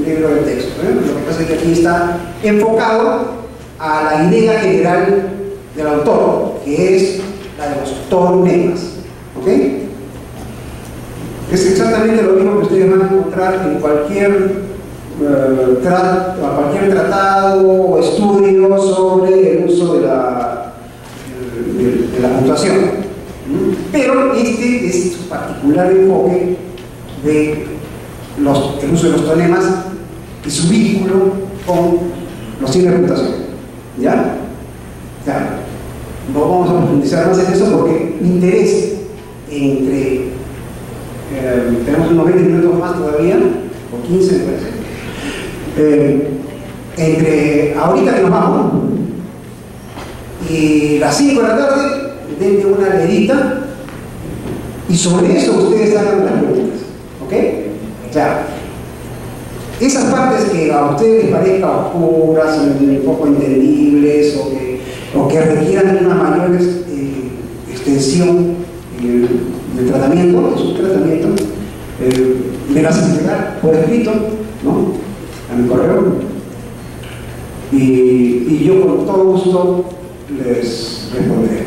libro de texto, ¿eh? Lo que pasa es que aquí está enfocado a la idea general del autor, que es la de los tonemas, ¿ok? Es exactamente lo mismo que ustedes van a encontrar en cualquier tratado o estudio sobre el uso de la puntuación. Pero este es su particular enfoque de el uso de los tonemas y su vínculo con los signos de puntuación. ¿Ya? Ya. No vamos a profundizar más en eso porque mi interés tenemos unos 20 minutos más todavía, o 15 me parece, entre ahorita que nos vamos y las 5 de la tarde, denme una leidita y sobre eso ustedes hagan las preguntas, ¿ok? O sea, esas partes que a ustedes les parezcan oscuras, un poco entendibles o que requieran una mayor extensión del tratamiento, de su tratamiento, me las entregar por escrito, ¿no? A mi correo, y yo con todo gusto les responderé.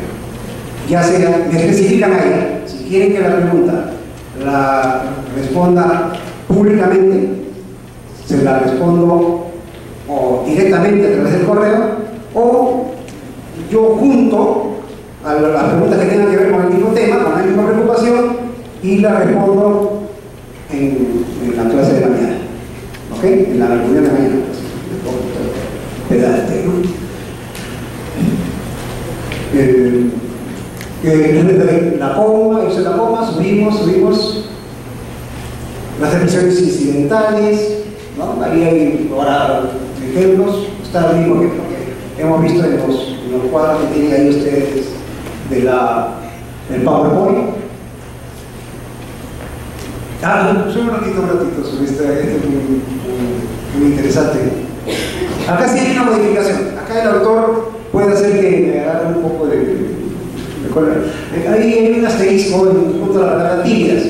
Ya sea, me especifican ahí, si quieren que la pregunta la responda públicamente, se la respondo o directamente a través del correo, o yo junto a las preguntas que tengan que ver con el mismo tema, con la misma preocupación, y la respondo en la clase de mañana, ¿ok? En la reunión de mañana, pedante, ¿no? La coma, yo sé la coma, subimos las expresiones incidentales, ¿no? Ahí hay ahora ejemplos, está el mismo ejemplo que hemos visto en los cuadros que tienen ahí ustedes del PowerPoint. Solo un ratito sobre esto es muy interesante. Acá sí hay una modificación. Acá el autor puede hacer que me haga un poco de color. Ahí hay un asterisco junto a la palabra tímidas.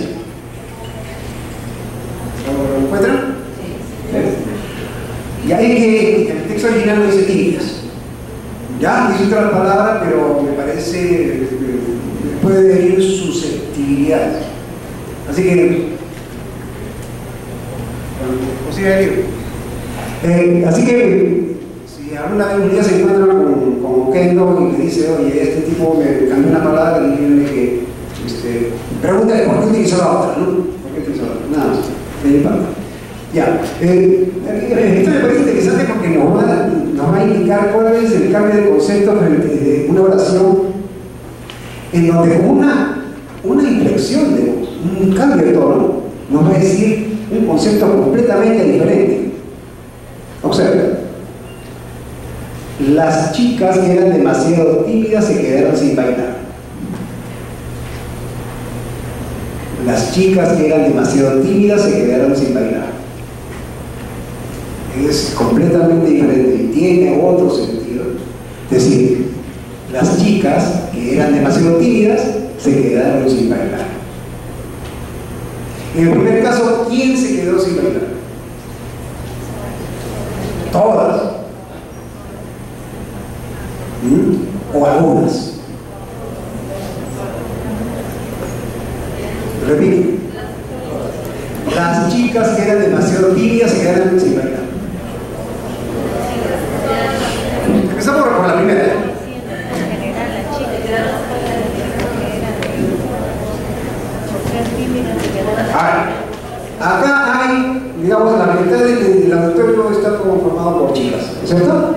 ¿Lo encuentran? Y ahí que el texto original no dice tímidas. Ya dice otra palabra, pero me parece puede venir susceptibilidad. Así que así que si alguna vez un día se encuentra con Kendo y le dice, oye, este tipo me cambió una palabra, y tiene que pregúntale por qué utilizó la otra, ¿no? ¿Por qué utilizó la otra? Nada más, de mi parte. Ya, esto me parece interesante porque nos va a indicar cuál es el cambio de concepto de una oración en donde una inflexión de voz, un cambio de tono, nos va a decir un concepto completamente diferente. Observen, las chicas que eran demasiado tímidas se quedaron sin bailar. Las chicas que eran demasiado tímidas se quedaron sin bailar. Es completamente diferente y tiene otro sentido. Es decir, las chicas que eran demasiado tímidas se quedaron sin bailar. En el primer caso, ¿quién se quedó sin bailar? Todas. O algunas. Repito. Las chicas que eran demasiado tímidas se quedaron sin bailar. Empezamos por la primera. Acá hay, digamos, la mitad del auditorio está conformado por chicas, ¿cierto?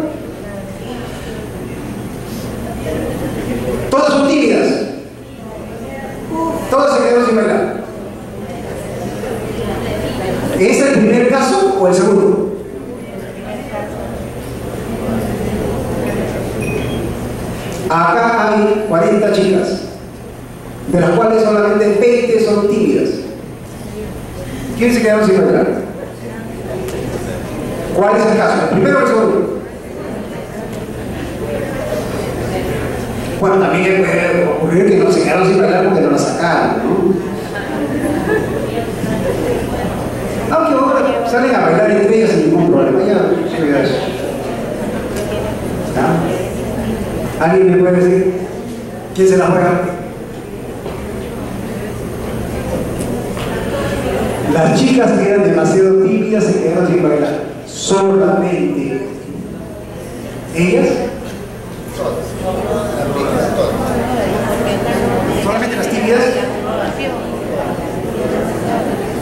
Todas son tímidas. Todas se quedaron sin bailar. ¿Es el primer caso o el segundo? Acá hay 40 chicas, de las cuales solamente 20 son tímidas. ¿Quién se quedaron sin bailar? ¿Cuál es el caso? ¿El primero o el segundo? Bueno, también puede ocurrir que no se quedaron sin bailar porque no la sacaron, ¿no? Aunque ahora salen a bailar entre ellas sin ningún problema, ya soy de eso. ¿Está? ¿Alguien me puede decir quién se la juega? Las chicas que eran demasiado tímidas se quedaron sin bailar. Solamente ellas. Solamente las tímidas.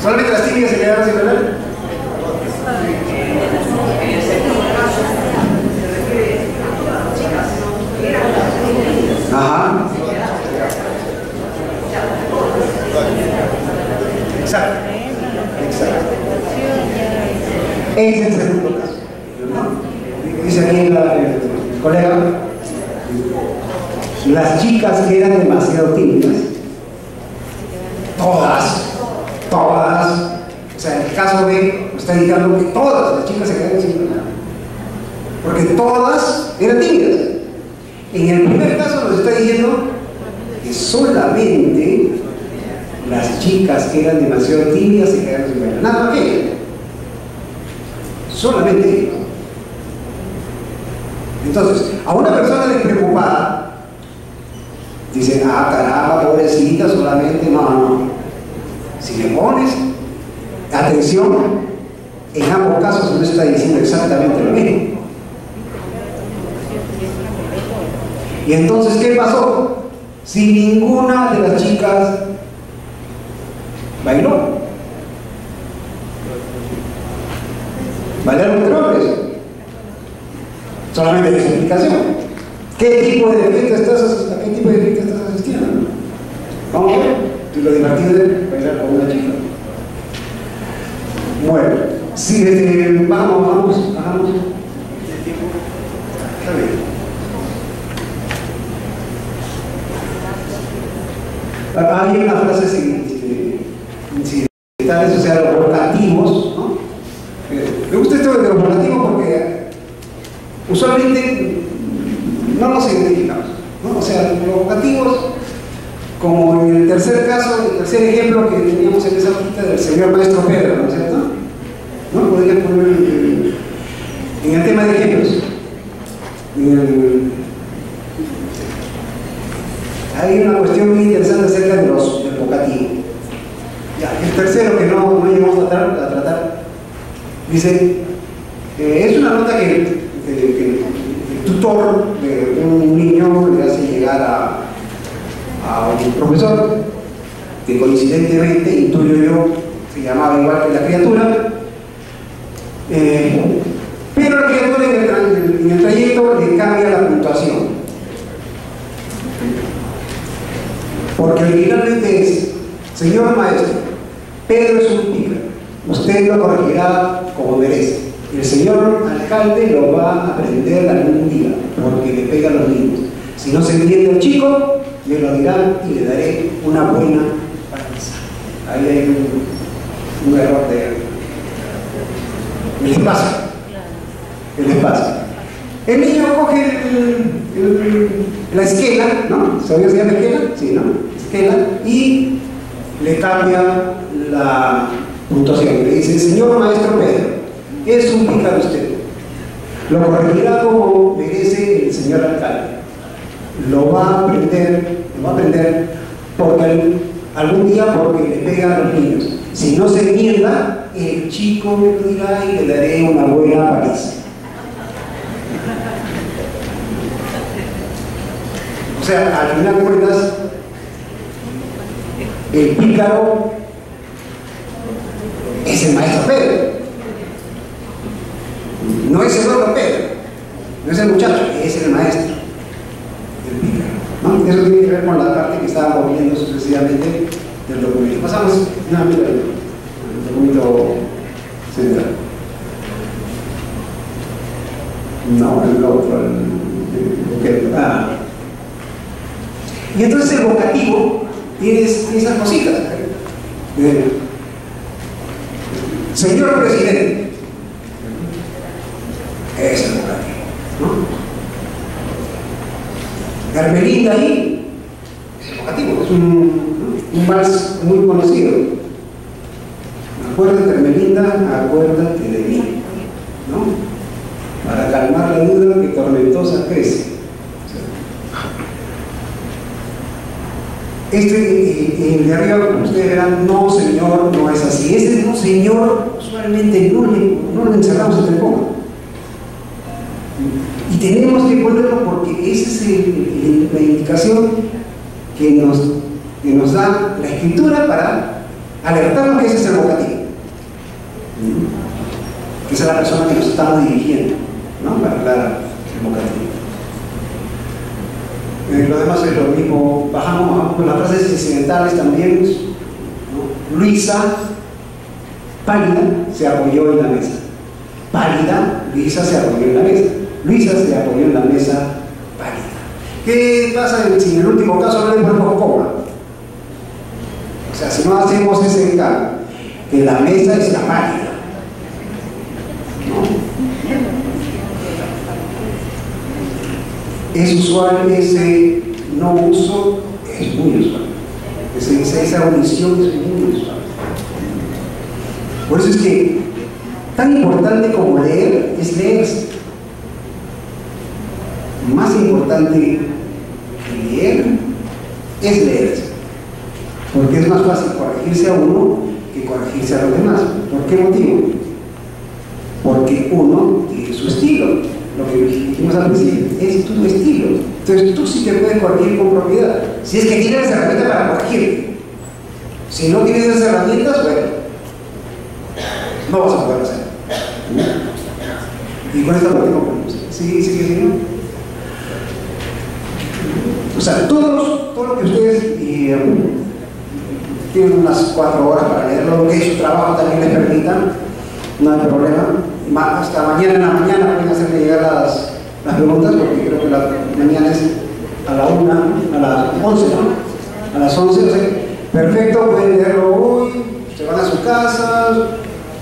Solamente las tímidas se quedaron sin bailar. Ajá. Exacto. Exacto. Ese es el segundo caso. Dice aquí el colega, las chicas que eran demasiado tímidas, todas, o sea, en el caso de, está indicando que todas las chicas se quedaron sin bailar, porque todas eran tímidas. En el primer caso nos está diciendo que solamente las chicas que eran demasiado tímidas se quedaron sin bailar, nada más que ellas, solamente ellas. Entonces, a una persona despreocupada dice, ah, caramba, pobrecita, solamente, no. Si le pones atención, en ambos casos no está diciendo exactamente lo mismo. Y entonces, ¿qué pasó? Si ninguna de las chicas bailó, bailaron entre hombres, solamente la explicación. ¿Qué tipo de fiesta estás asistiendo? Vamos a ver, y lo divertido es bailar con una chica. Bueno, si vamos. Está bien. Hay una frase incidentales, o sea, los vocativos, ¿no? Me gusta esto de los vocativos porque usualmente no nos identificamos, ¿no? O sea, los vocativos, como en el tercer caso, el tercer ejemplo que teníamos en esa hojita del señor maestro Pedro, ¿no es cierto? ¿No? Podría poner en el tema de ejemplos. Hay una cuestión muy interesante acerca del vocativo. Ya, el tercero que no llegamos a tratar, dice, es una nota que el tutor de un niño le hace llegar a un profesor que coincidentemente, intuyo yo, se llamaba igual que la criatura, pero la criatura en el trayecto le cambia la puntuación. Porque originalmente es, señor maestro, Pedro es un pícaro, usted lo corregirá como merece. El señor alcalde lo va a aprender algún día, porque le pega a los niños. Si no se entiende el chico, me lo dirán y le daré una buena paliza. Ahí hay un error el espacio. El niño coge la esquela, ¿no? ¿Sabía se llama esquela? Sí, ¿no? Esquela, y le cambia la puntuación. Le dice, señor maestro Pedro, es un pícaro usted. Lo corregirá como merece el señor alcalde. Lo va a aprender porque algún día porque le pega a los niños. Si no se enmienda, el chico me lo dirá y le daré una buena paliza. O sea, al final de cuentas, el pícaro es el maestro Pedro. No es el otro Pedro, no es el muchacho, es el maestro, el pícaro, ¿no? Eso tiene que ver con la parte que estábamos viendo sucesivamente del documento. Pasamos nuevamente al documento central. No, el otro, y entonces el vocativo tiene esas cositas. Señor presidente, es el vocativo, Hermelinda ahí es evocativo, es un vals muy conocido. Acuérdate, Hermelinda, acuérdate de mí, ¿no? Para calmar la duda que tormentosa crece. El de arriba, como ustedes verán, no señor, no es así. Este no señor, usualmente no lo encerramos en el coma. Y tenemos que ponerlo porque esa es la indicación que nos da la escritura para alertarnos que ese es el vocativo. Que esa es la persona que nos estamos dirigiendo, ¿no? Para aclarar el vocativo. Lo demás es lo mismo, bajamos con las frases incidentales también, ¿no? Luisa, pálida, se apoyó en la mesa. Pálida, Luisa se apoyó en la mesa. Luisa se apoyó en la mesa pálida. ¿Qué pasa si en el último caso no le ponemos coma? O sea, si no hacemos ese encargo, que la mesa es la pálida, ¿no? Es usual ese no uso, es muy usual. Esa omisión es muy usual. Por eso es que tan importante como leer es leerse. Más importante que leer es leerse. Porque es más fácil corregirse a uno que corregirse a los demás. ¿Por qué motivo? Porque uno tiene su estilo. Lo que dijimos al principio, es tu estilo. Entonces tú sí te puedes corregir con propiedad. Si es que tienes herramientas para corregir. Si no tienes esas herramientas, bueno, no vas a poder hacer. Y con esta parte concluimos. Sí. O sea, todo lo que ustedes tienen unas 4 horas para leerlo, que su trabajo también les permita, no hay problema. Hasta mañana en la mañana pueden hacerme llegar las preguntas, porque creo que la mañana es a la 1, a las 11, ¿no? A las 11, o sea, perfecto, pueden leerlo hoy, se van a su casa,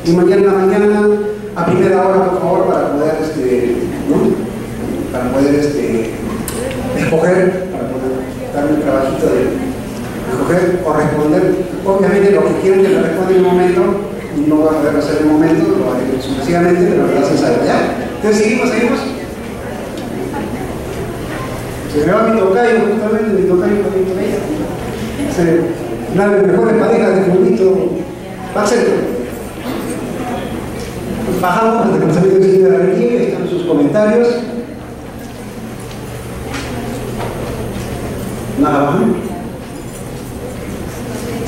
y mañana en la mañana, a primera hora, por favor, para poder, ¿no? Para poder escoger, para poder darme el trabajito de escoger o responder. Obviamente lo que quieren que le responda en un momento, no va a poder hacer en un momento, lo haré sucesivamente, pero gracias a Dios. ¿Ya? Entonces seguimos. Se me va mi tocayo, justamente mi tocayo. Una de las mejores parejas de fundito, va centro. Bajamos hasta que nos salió el señor de la relieve, están sus comentarios. Nada más.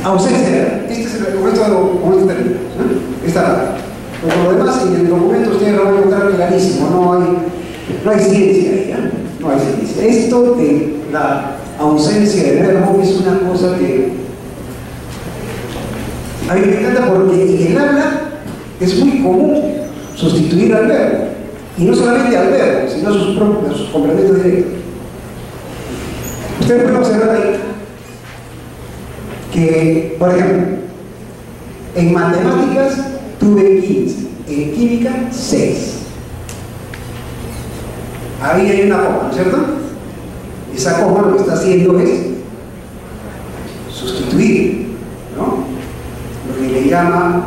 Ausencia, este es el documento término, ¿no? Por lo demás, en el documento ustedes lo van a encontrar clarísimo, no hay ciencia ahí, ¿eh? No hay ciencia. Esto de la ausencia de verbo es una cosa que a mí me encanta, porque en el habla es muy común sustituir al verbo, y no solamente al verbo, sino a sus complementos directos. Ustedes pueden observar ahí que, por ejemplo, en matemáticas tuve 15, en química 6. Ahí hay una coma, ¿no es cierto? Esa coma lo que está haciendo es sustituir, ¿no? Lo que le llamamos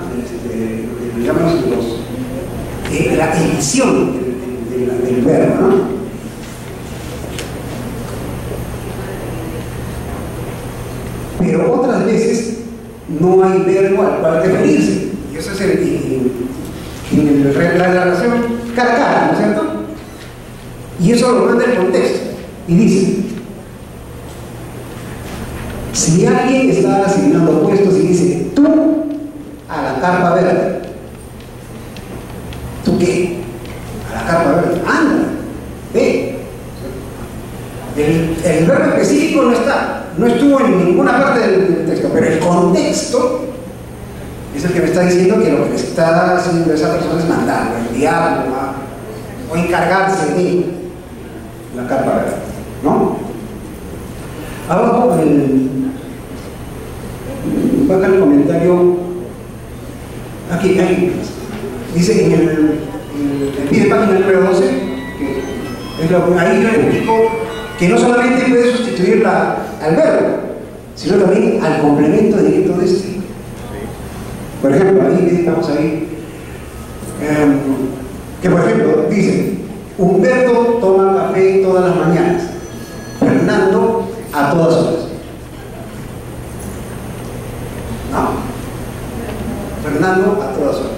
la edición del verbo, ¿no? Pero otras veces no hay verbo al cual referirse. Y eso es la relación cara a cara, ¿no es cierto? Y eso lo manda el contexto. Y dice, si alguien está asignando puestos y dice, tú a la carpa verde. ¿Tú qué? A la carpa verde. Anda, ve. El verbo específico no está. No estuvo en ninguna parte del texto, pero el contexto es el que me está diciendo que lo que está haciendo esa persona es mandarlo, enviarlo, o encargarse de la carpa verde, ¿no? Abajo, baja el comentario, aquí, dice en el pie de página número 12, que es ahí yo le explico que no solamente puede sustituir al verbo, sino también al complemento directo de este. Por ejemplo, ahí estamos ahí, que por ejemplo dice: Humberto toma café todas las mañanas, Fernando a todas horas. No, Fernando a todas horas.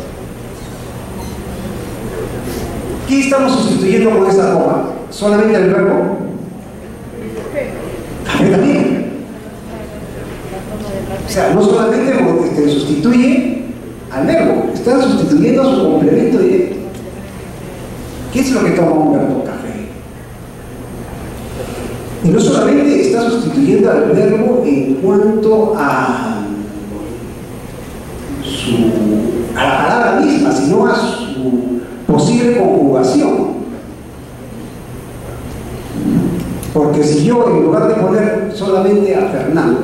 ¿Qué estamos sustituyendo con esta coma? Solamente el verbo café también. O sea, no solamente sustituye al verbo, está sustituyendo a su complemento directo. ¿Qué es lo que toma un verbo? Café. Y no solamente está sustituyendo al verbo en cuanto a la palabra misma, sino a su posible conjugación. Porque si yo, en lugar de poner solamente a Fernando,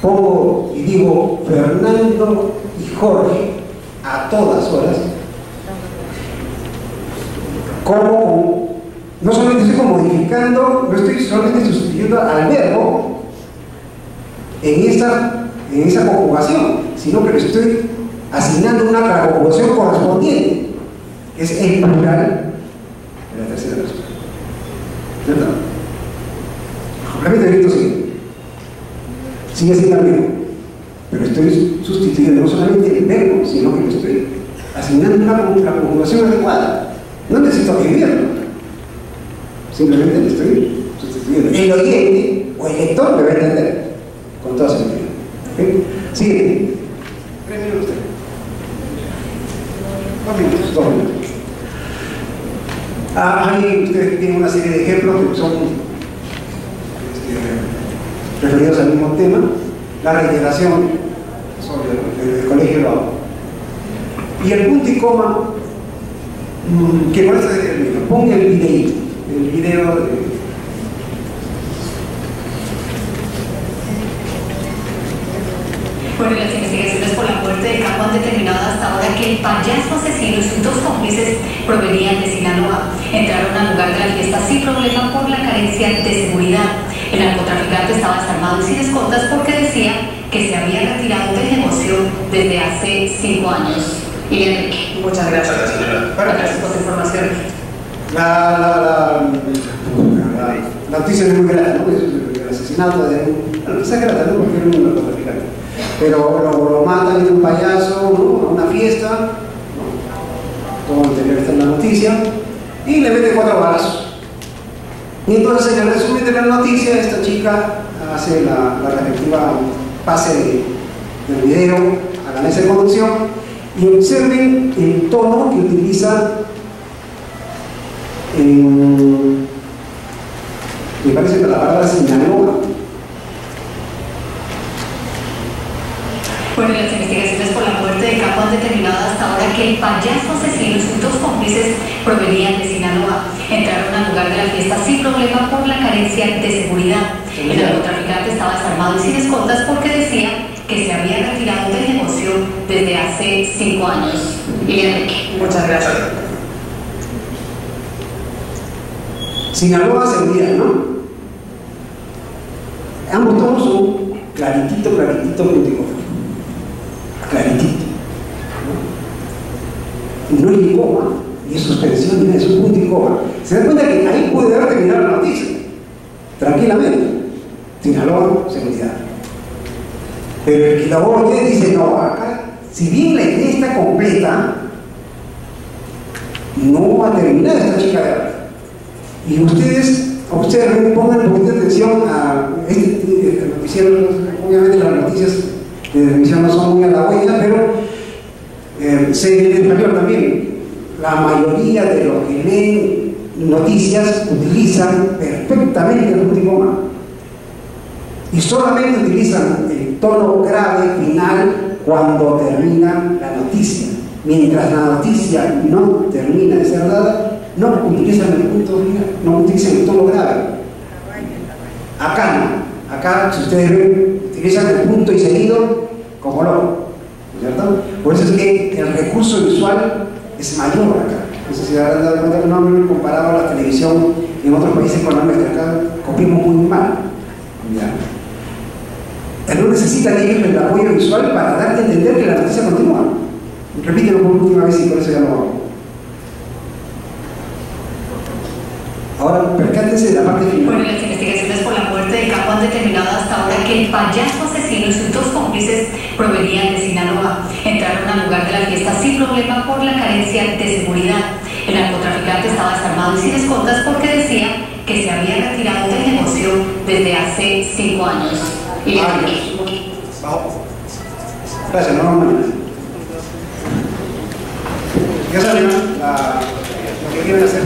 pongo y digo Fernando y Jorge a todas horas, como no solamente estoy modificando, no estoy solamente sustituyendo al verbo en esa conjugación, sino que le estoy asignando una conjugación correspondiente, que es el plural de la tercera persona. ¿Cierto? Complemento directo sigue siendo el mismo, pero estoy sustituyendo no solamente el verbo, sino que le estoy asignando una conjugación adecuada. No necesito escribirlo, simplemente le estoy sustituyendo. El oyente o el lector me va a entender con toda seguridad. ¿Okay? Sigue. 3 minutos. 2 minutos. Ahí ustedes tienen una serie de ejemplos que son referidos al mismo tema. La reiteración sobre el colegio lo hago. Y el punto y coma, que por eso ponga el video de... Bueno, las investigaciones por la muerte de Campo han determinado hasta ahora que el payaso asesino y sus 2 cómplices provenían de Sinaloa. Entraron al lugar de la fiesta sin problema por la carencia de seguridad. El narcotraficante estaba desarmado y sin escoltas porque decía que se había retirado del negocio desde hace 5 años. Y Enrique, muchas gracias. Gracias por su información. La noticia es muy grande, ¿no? El asesinato de no se grata, ¿no? Porque era un narcotraficante. Pero lo matan de un payaso, ¿no? A una fiesta, ¿no? Todo anterior está en la noticia, y le mete 4 balazos. Y entonces, en el resumen de la noticia, esta chica hace la respectiva pase del video a la mesa de conducción y observen el tono que utiliza me parece que la palabra Sinaloa. Bueno, las investigaciones por la muerte de Campo han determinado hasta ahora que el payaso asesino y sus 2 cómplices provenían de Sinaloa. Entraron al lugar de la fiesta sin problema por la carencia de seguridad. El narcotraficante estaba desarmado y sin escoltas porque decía que se había retirado del negocio desde hace 5 años. Y Enrique, muchas gracias. Sinaloa, seguridad, ¿no? Ambos tomos son claritito, puntico. Claritito, ¿no? No hay coma, ni suspensión, ni es un punto y coma. Se dan cuenta que ahí puede haber terminado la noticia, tranquilamente. Sinaloa, seguridad. Pero el que la oye dice: no, acá, si bien la idea está completa, no va a terminar esta chica de ahora. Y ustedes pongan un poquito de atención a este noticiero. Obviamente las noticias de televisión no son muy halagüeñas, pero sé en español también. La mayoría de los que leen noticias utilizan perfectamente el punto y coma. Y solamente utilizan el tono grave final cuando termina la noticia. Mientras la noticia no termina de ser dada, no utilizan el punto final, no utilizan el tono grave. Acá no. Acá, si ustedes ven, utilizan el punto y seguido como loco, ¿cierto? Por eso es que el recurso visual es mayor acá. No sé si se dan cuenta que no me comparaba la televisión en otros países con la nuestra. Acá copiamos muy mal. ¿Ya? Pero no necesitan ellos el apoyo visual para darte a entender que la noticia continúa. Repítelo por última vez y por eso ya lo hago. Ahora, percátense de la parte final. Bueno, las investigaciones por la muerte de Capo han determinado hasta ahora que el payaso asesino y sus dos cómplices provenían de Sinaloa. Entraron al lugar de la fiesta sin problema por la carencia de seguridad. El narcotraficante estaba desarmado y sin escoltas porque decía que se había retirado del negocio desde hace 5 años. Gracias, no vamos más. Ya saben, lo que quieren hacer.